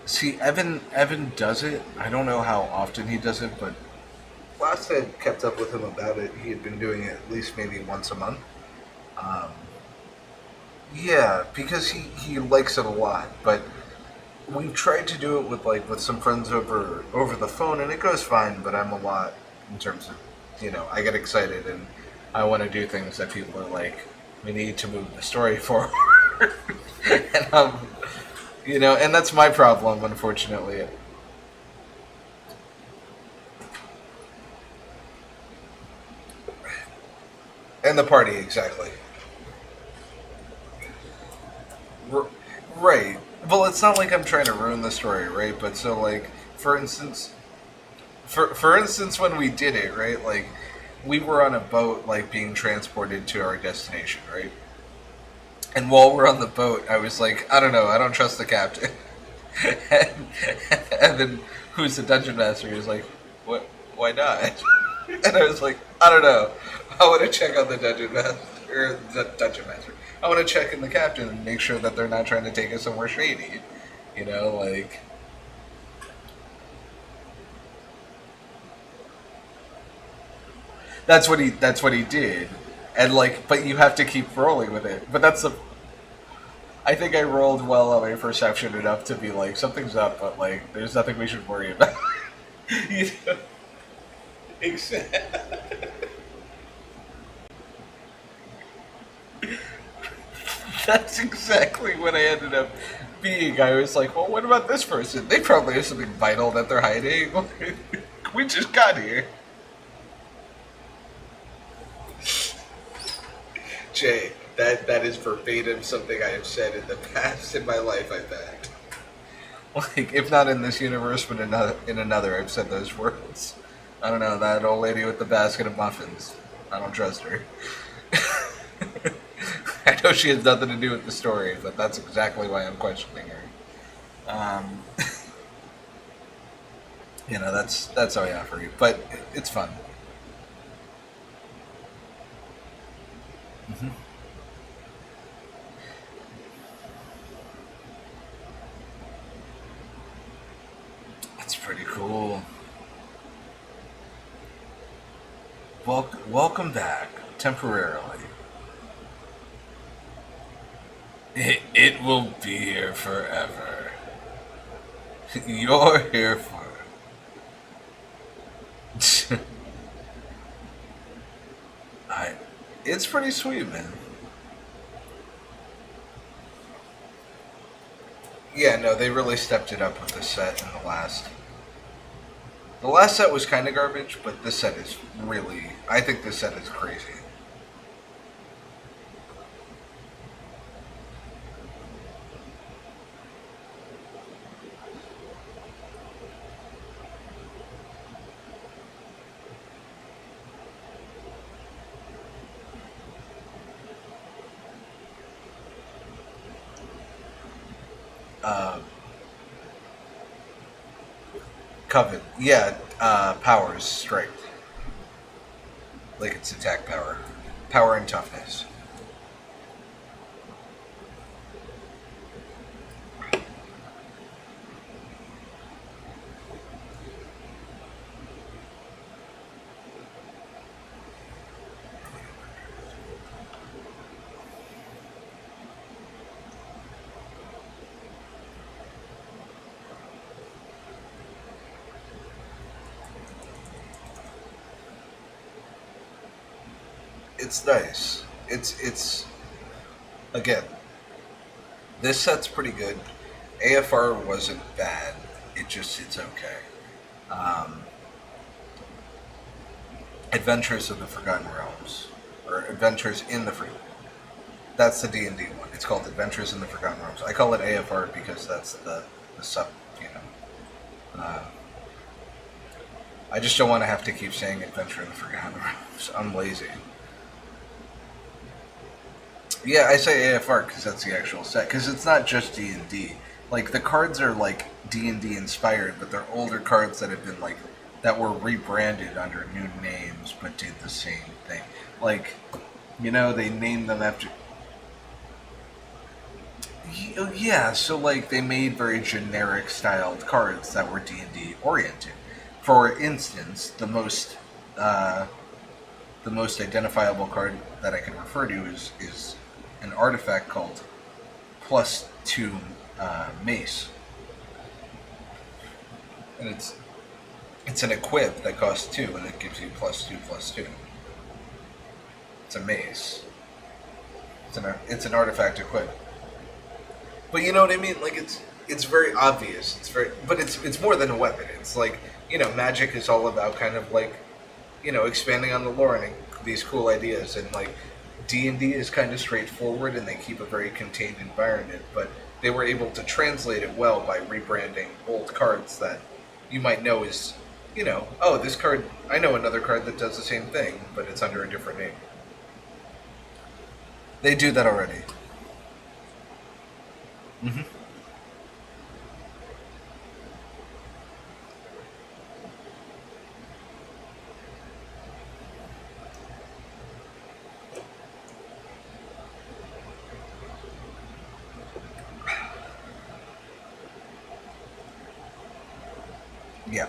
See, Evan does it. I don't know how often he does it, but last I kept up with him about it, he had been doing it at least maybe once a month. Um, yeah, because he likes it a lot, but we've tried to do it with with some friends over the phone, and it goes fine. But I'm a lot in terms of I get excited and I want to do things that people are like, we need to move the story forward, and and that's my problem, unfortunately. And the party, exactly. R- right. Well, it's not like I'm trying to ruin the story, right? But so, like, for instance, for instance, when we did it, right? Like, we were on a boat, like, being transported to our destination, right? And while we're on the boat, I was like, I don't know, I don't trust the captain. and, and then, who's the dungeon master? He was like, what? Why not? And I was like, I don't know. I want to check on the dungeon master, or the dungeon master. I want to check in the captain and make sure that they're not trying to take us somewhere shady. Like that's what he did, and like, but you have to keep rolling with it. But that's the I think I rolled well on my perception enough to be like, something's up, but like, there's nothing we should worry about. you know? Exactly. That's exactly what I ended up being. I was like, well, what about this person? They probably have something vital that they're hiding. We just got here. Jay, that is verbatim something I have said in the past in my life, I bet. Like, if not in this universe, but in another, I've said those words. I don't know, that old lady with the basket of muffins. I don't trust her. I know she has nothing to do with the story, but that's exactly why I'm questioning her. Um, that's all I have for you. But it's fun. Hmm. It's pretty cool. Welcome back, temporarily. It will be here forever. You're here for it. I, it's pretty sweet, man. Yeah, no, they really stepped it up with the set in the last. The last set was kind of garbage, but this set is really. I think this set is crazy. Uh, Covet, yeah, powers strength, like its attack power, power and toughness. It's nice. It's again, this set's pretty good. AFR wasn't bad. It's okay. Um, Adventures of the Forgotten Realms, or Adventures in the That's the D&D one. It's called Adventures in the Forgotten Realms. I call it AFR because that's the sub. You know, uh, I just don't want to have to keep saying Adventure in the Forgotten Realms. I'm lazy. Yeah, I say AFR because that's the actual set. Because it's not just D&D. Like the cards are like D&D inspired, but they're older cards that have been like that were rebranded under new names, but did the same thing. Like, they named them after. Yeah, so like they made very generic styled cards that were D&D oriented. For instance, uh, the most identifiable card that I can refer to is an artifact called +2 mace, and it's an equip that costs 2, and it gives you +2 +2. It's a mace. It's an artifact equip. But you know what I mean? Like it's very obvious. But it's more than a weapon. It's like magic is all about kind of like expanding on the lore and these cool ideas, and like D&D is kind of straightforward, and they keep a very contained environment. But they were able to translate it well by rebranding old cards that you might know is oh, this card. I know another card that does the same thing, but it's under a different name. They do that already. Hmm. Yeah.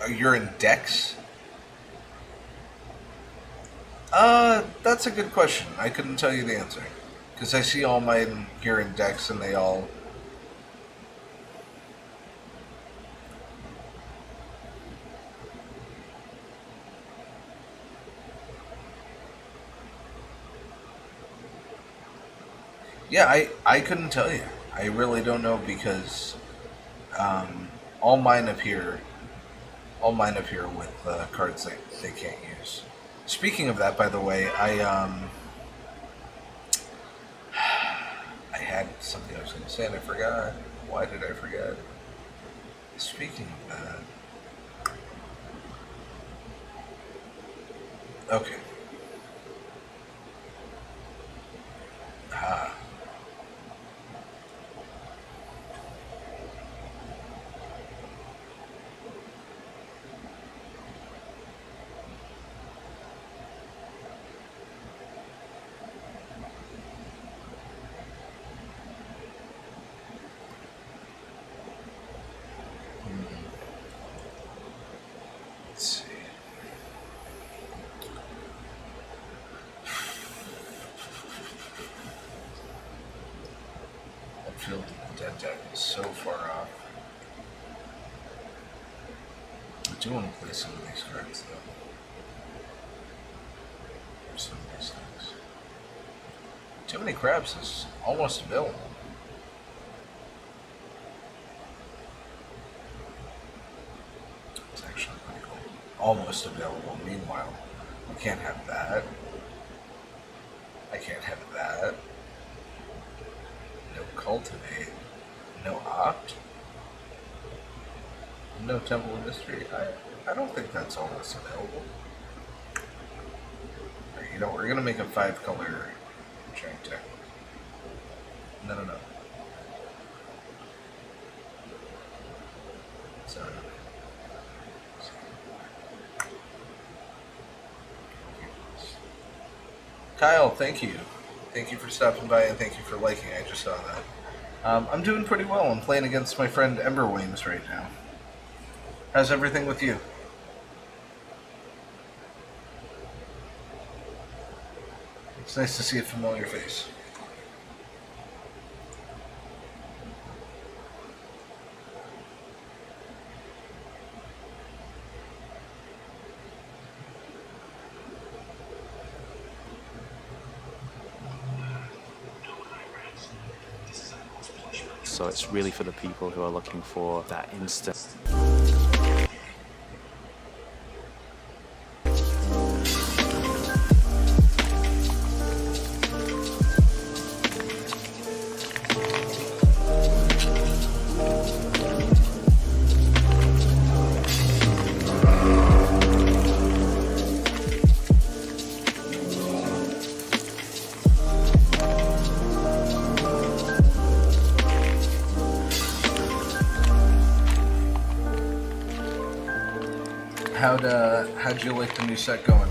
You're in Dex? That's a good question. I couldn't tell you the answer. Because I see all mine here in Dex, and they all. Yeah, I couldn't tell you. I really don't know because all mine appear with cards they can't use. Speaking of that, by the way, I had something I was going to say and I forgot. Why did I forget? Speaking of that, okay. Ah, let's see. That field dead deck is so far off. I do want to play some of these cards though. Some of these things. Too many crabs is almost available. It's actually pretty cool. Almost available. Meanwhile, I can't have that. I can't have that. No cultivate. No opt. No temple of mystery. I don't think that's almost available. You know, we're gonna make a 5-color giant deck. No. So, Kyle, thank you. Thank you for stopping by and thank you for liking. I just saw that. I'm doing pretty well. I'm playing against my friend Ember Wings right now. How's everything with you? It's nice to see a familiar face. So it's really for the people who are looking for that instant. How'd you like the new set going?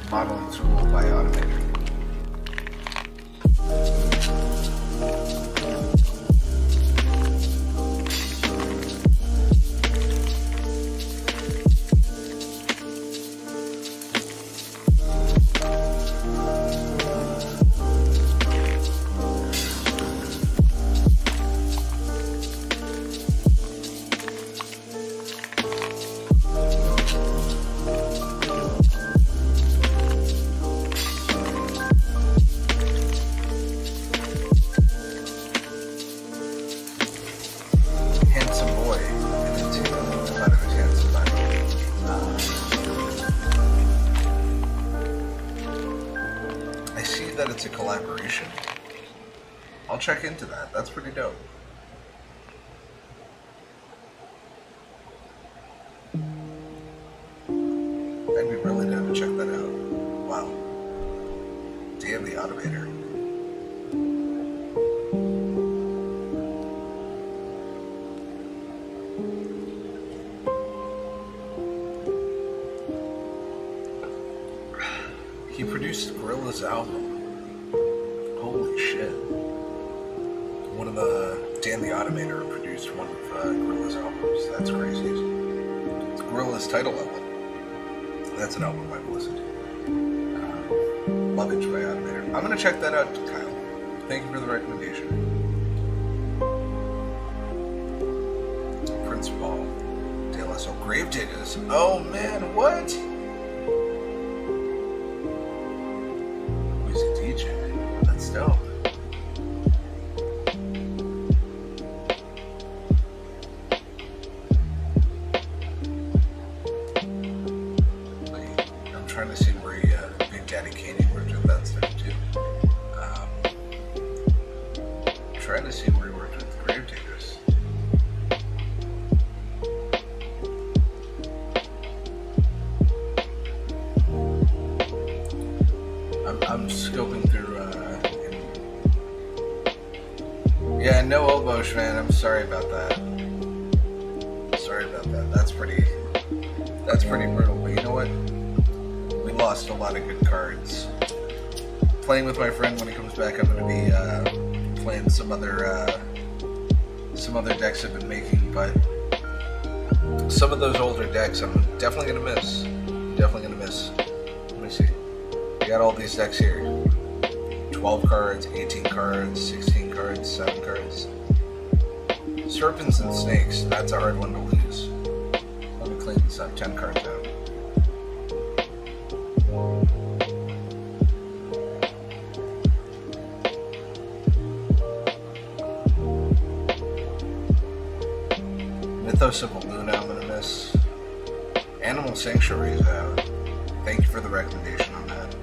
Modeling school by Automator. I'll check into that. That's pretty dope. I'd be really down to check that out. Wow. Damn the Automator. produced Gorilla's album. Holy shit. One of the... Dan the Automator produced one of Gorilla's albums. That's crazy. It's Gorilla's title album. That's an album I've listened to. Luggage by Automator. I'm going to check that out, Kyle. Thank you for the recommendation. Prince Paul. De La Soul. Gravediggers. Oh man, what? Who's a DJ? That's dope. Wait, I'm trying to see where Big Daddy Kane worked with that stuff too. Trying to see where he worked with Gravediggers. I'm scoping through. Yeah, no Obosh, man. I'm sorry about that. Sorry about that. That's pretty brutal. But you know what? We lost a lot of good cards. Playing with my friend when he comes back, I'm going to be playing some other decks I've been making, but some of those older decks I'm definitely going to miss. Let me see. I got all these decks here. 12 cards, 18 cards, 16 cards, 7 cards. Serpents and Snakes, that's a hard one to lose. Let me clean this up, 10 cards out. Mythos of Luna, I'm going to miss. Animal Sanctuary is out. Thank you for the recommendation on that.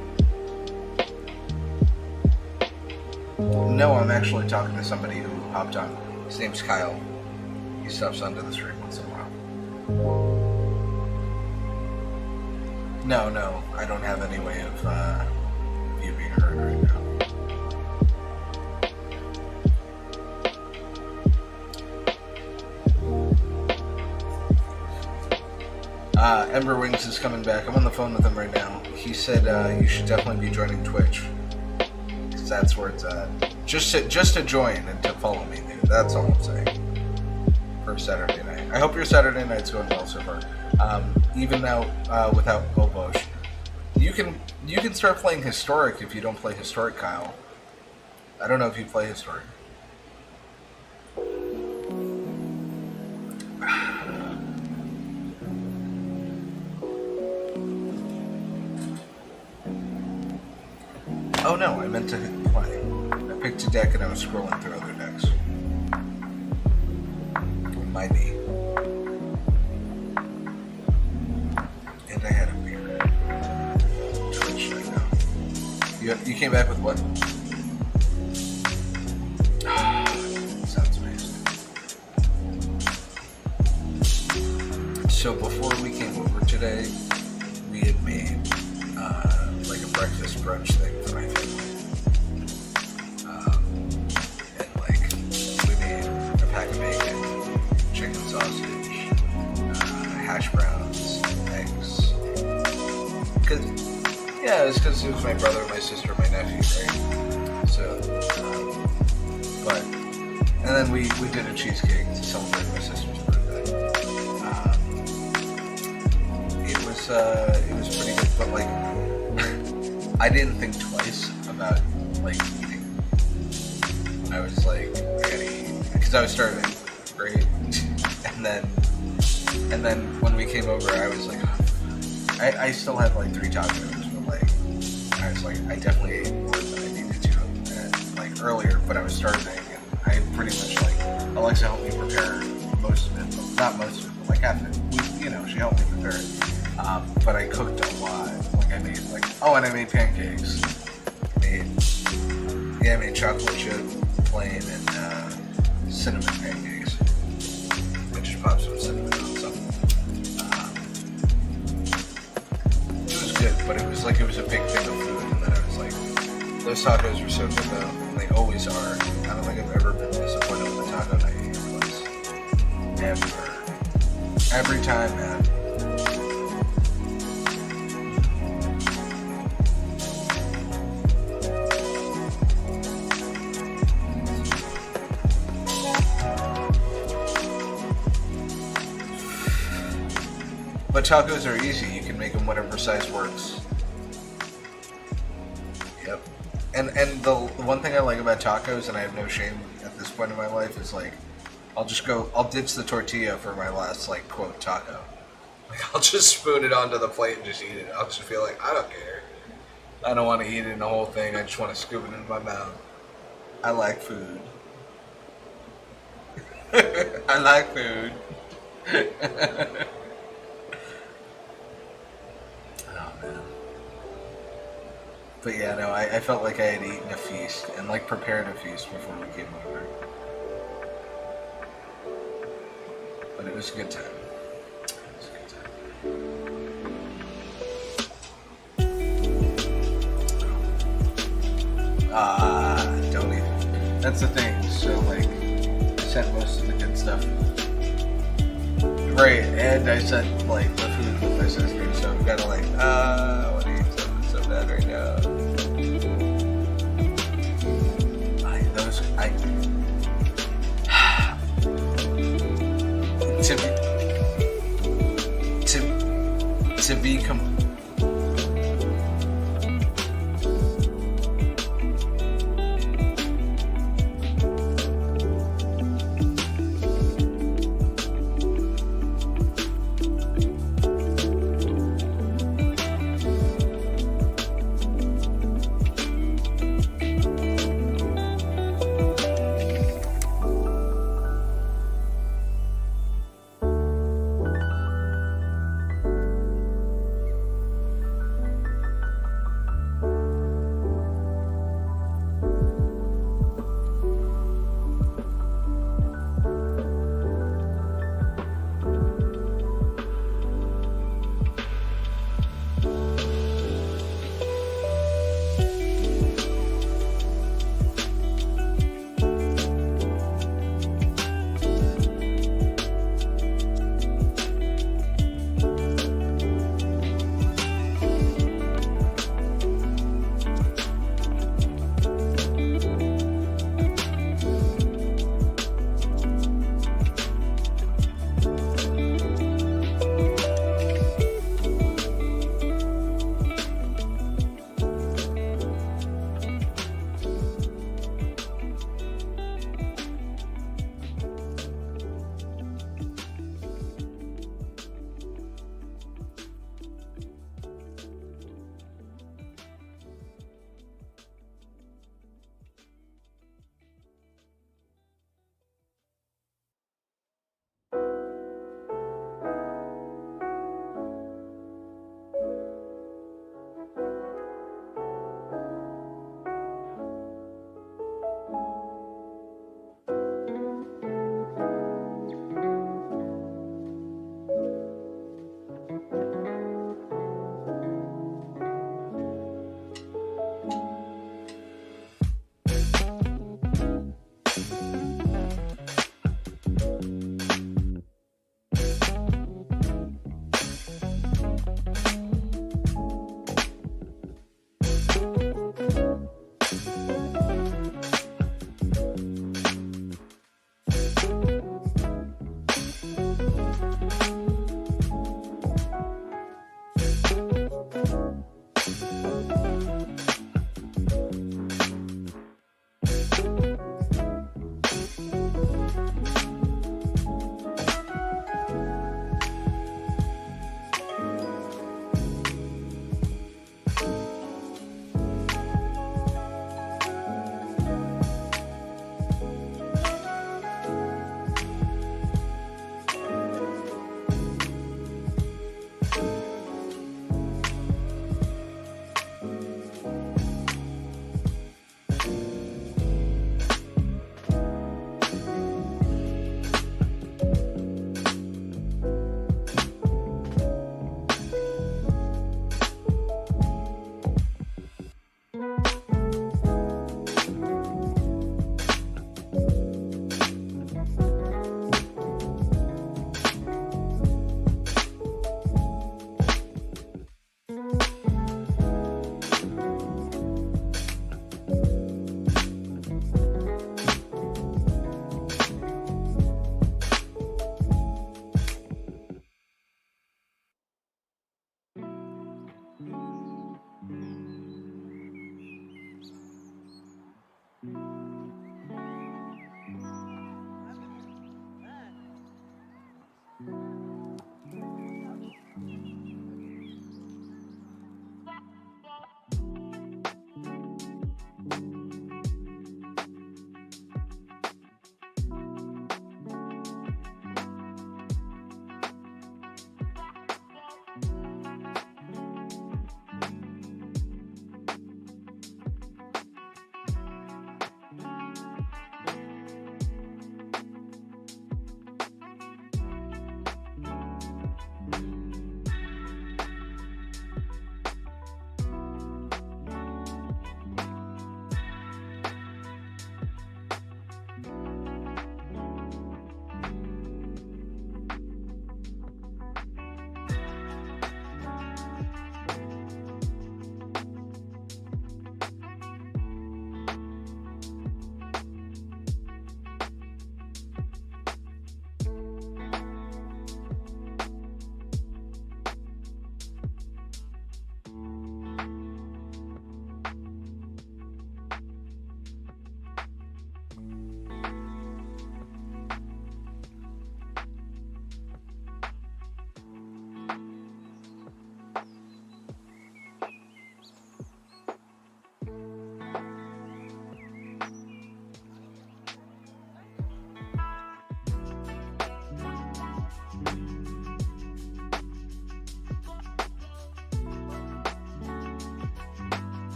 No, I'm actually talking to somebody who hopped on. His name's Kyle. He stops onto the stream once in a while. No, I don't have any way of you being heard right now. Ember Wings is coming back. I'm on the phone with him right now. He said you should definitely be joining Twitch. Because that's where it's at. Just to join and to follow me, dude. That's all I'm saying. For Saturday night. I hope your Saturday night's going well so far. Even now, without Obosh. You can start playing Historic if you don't play Historic, Kyle. I don't know if you play Historic. Oh no, I meant to hit play. I picked a deck and I was scrolling through other decks. My knee. And I had a beer. Twitch right now. You came back with what? Sounds amazing. So before we came over today, we had made like a breakfast brunch thing for my family. And like we made a pack of bacon, chicken sausage, hash browns, eggs. Because it was my brother, my sister, my nephew, right? So, and then we did a cheesecake to celebrate my sister's birthday. It was pretty good, but like I didn't think twice about like eating. I was like, I gotta eat because I was starving, right? and then when we came over, I was like, I still had like 3 tacos, but like I was like, I definitely ate more than I needed to, like earlier, but I was starving, and I pretty much like Alexa helped me prepare most of it, not most of it, but like half of it. She helped me prepare it. But I cooked a lot. Like I made and I made pancakes. I made chocolate chip, plain, and cinnamon pancakes. I just popped some cinnamon on something. It was good, but it was a big thing of food, and then I was like, those tacos were so good though, and they always are. I don't think I've ever been disappointed with a taco night here once. Ever. Every time, man. But tacos are easy. You can make them whatever size works. Yep. And the one thing I like about tacos, and I have no shame at this point in my life, is like, I'll ditch the tortilla for my last, like, quote, taco. Like, I'll just spoon it onto the plate and just eat it. I'll just feel like, I don't care. I don't want to eat it in the whole thing. I just want to scoop it into my mouth. I like food. I like food. Oh, man. But yeah, no, I felt like I had eaten a feast and, like, prepared a feast before we came over. But it was a good time. Don't even. That's the thing. So, like, I said most of the good stuff. Right, and I said, like, the food with my sister, so I'm kind of like, I want to eat something so bad right now. To be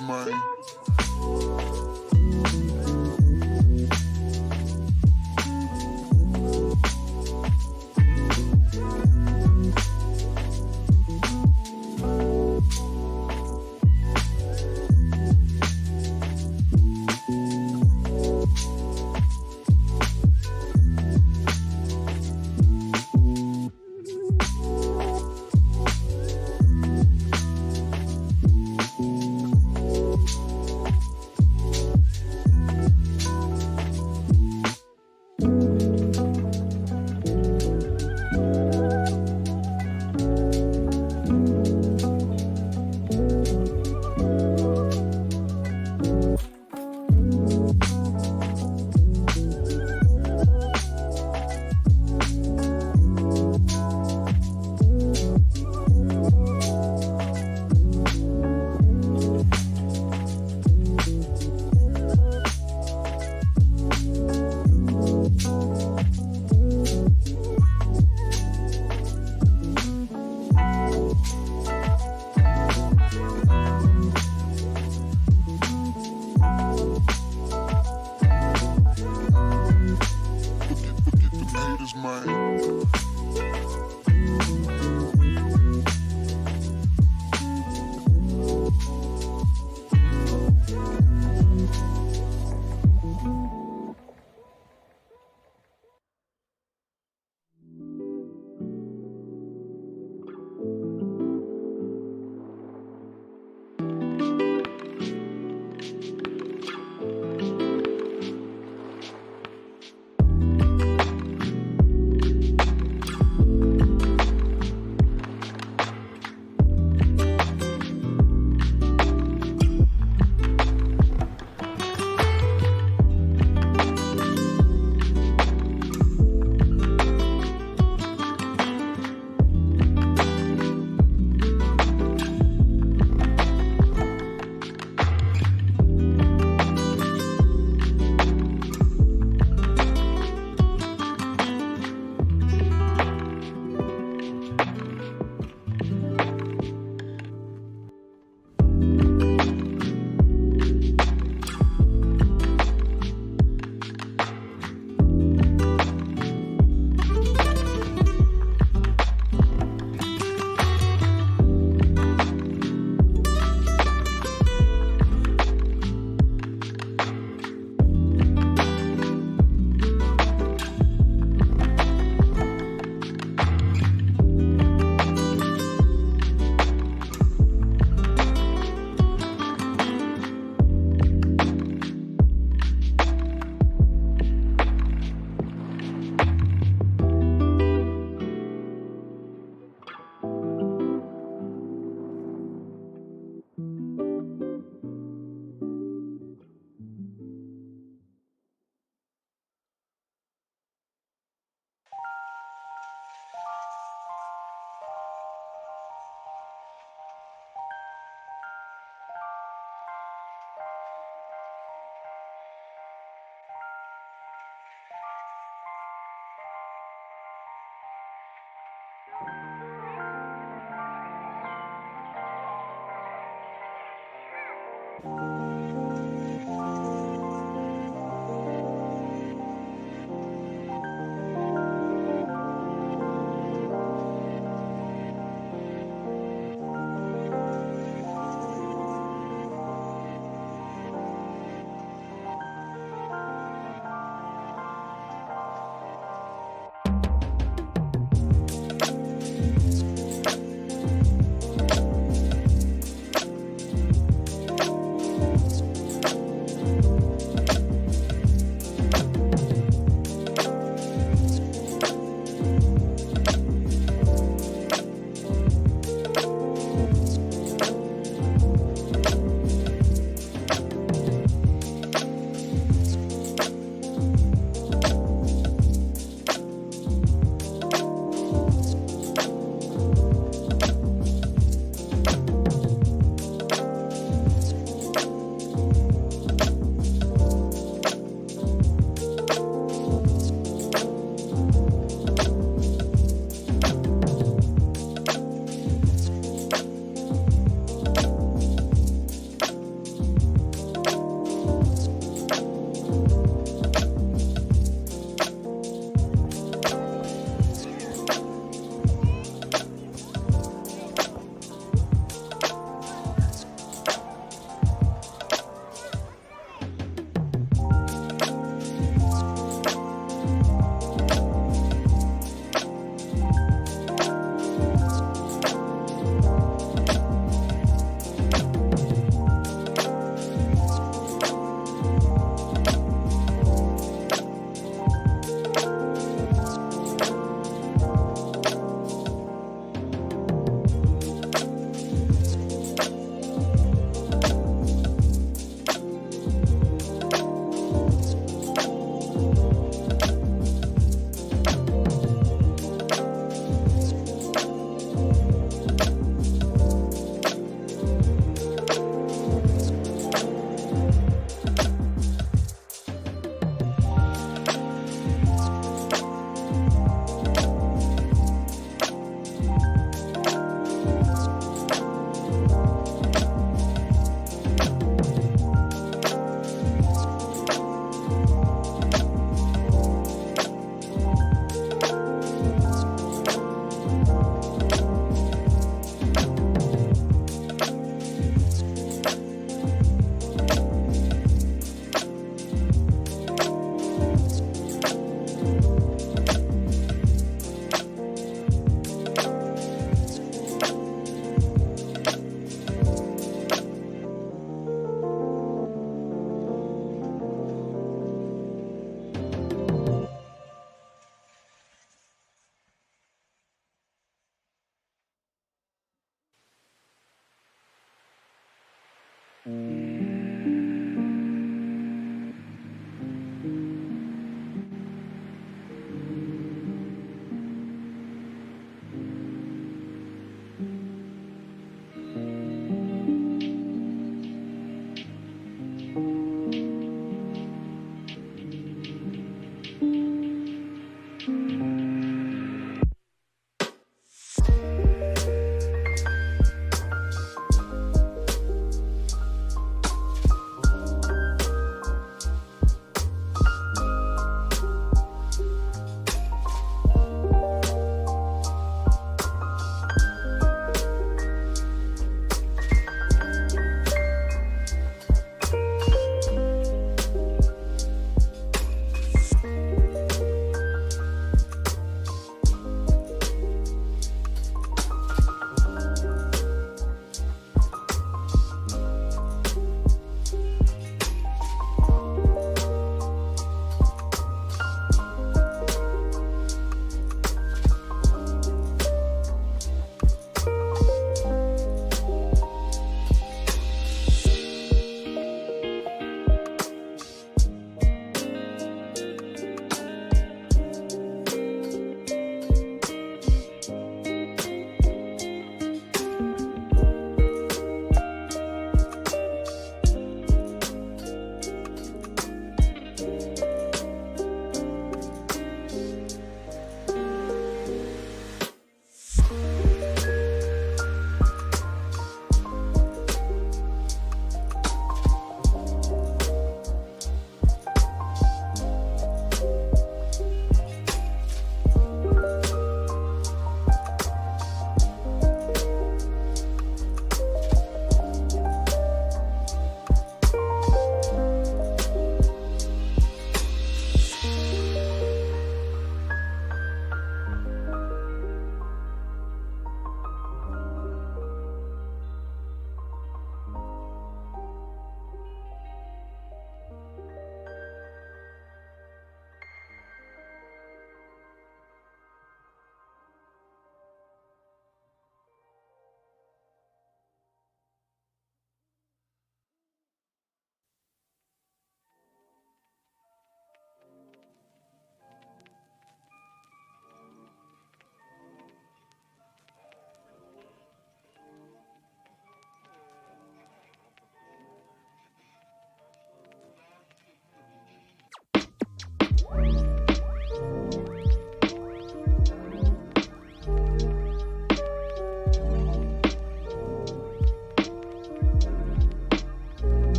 is mine.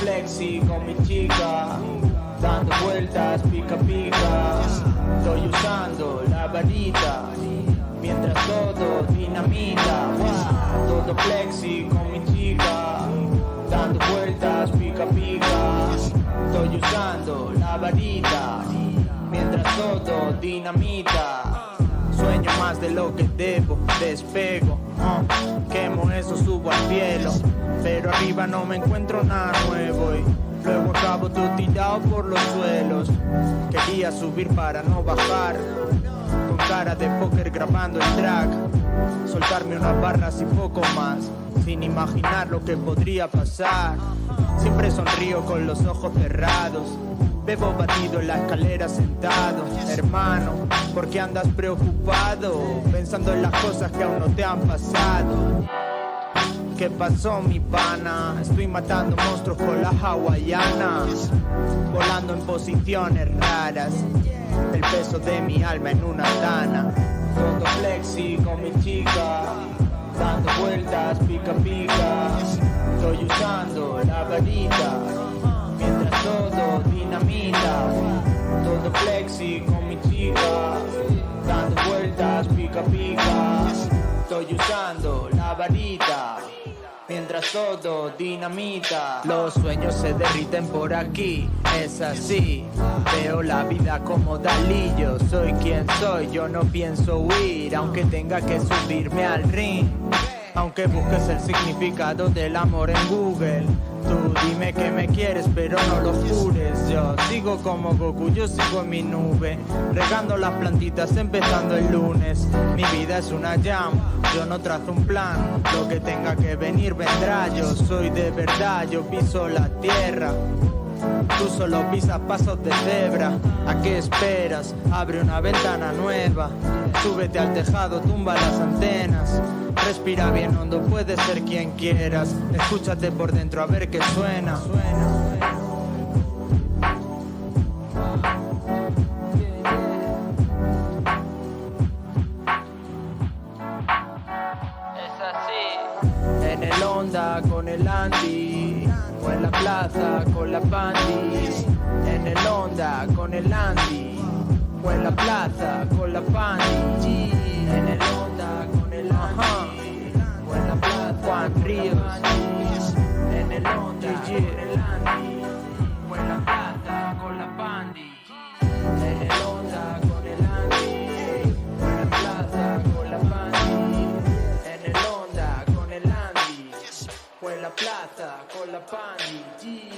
flexi con mi chica, dando vueltas pica pica. Estoy usando la varita, mientras todo dinamita. Todo flexi con mi chica, dando vueltas pica pica. Estoy usando la varita, mientras todo dinamita. Sueño más de lo que debo, despego, quemo eso, subo al cielo, pero arriba no me encuentro nada nuevo y luego acabo todo tirado por los suelos. Quería subir para no bajar, con cara de póker grabando el track, soltarme unas barras y poco más, sin imaginar lo que podría pasar. Siempre sonrío con los ojos cerrados, bebo batido en la escalera sentado. Hermano, ¿por qué andas preocupado? Pensando en las cosas que aún no te han pasado. ¿Qué pasó, mi pana? Estoy matando monstruos con la hawaiana, volando en posiciones raras, el peso de mi alma en una tana. Todo flexi con mi chica, dando vueltas pica pica. Estoy usando la varita, mientras todo dinamita. Todo flexi con mi chica, dando vueltas pica pica. Estoy usando la varita, mientras todo dinamita. Los sueños se derriten por aquí, es así. Veo la vida como Dalí, yo soy quien soy, yo no pienso huir, aunque tenga que subirme al ring. Aunque busques el significado del amor en Google, tú dime que me quieres pero no lo jures. Yo sigo como Goku, yo sigo en mi nube, regando las plantitas empezando el lunes. Mi vida es una jam, yo no trazo un plan, lo que tenga que venir vendrá. Yo soy de verdad, yo piso la tierra, tú solo pisas pasos de cebra. ¿A qué esperas? Abre una ventana nueva, súbete al tejado, tumba las antenas. Respira bien hondo, puedes ser quien quieras. Escúchate por dentro a ver qué suena. Es así. En el Honda con el Andy, o en la plaza con la Pandi. En el Honda con el Andy, o en la plaza con la Pandi. En el Honda con el Andy, o en la plaza Juan Ríos. En el Honda con el Andy, o en la plaza con la Pandi. En el Honda con el Andy, o en la plaza con la Pandi. En el Honda con el Andy, o en la plaza con la Pandi.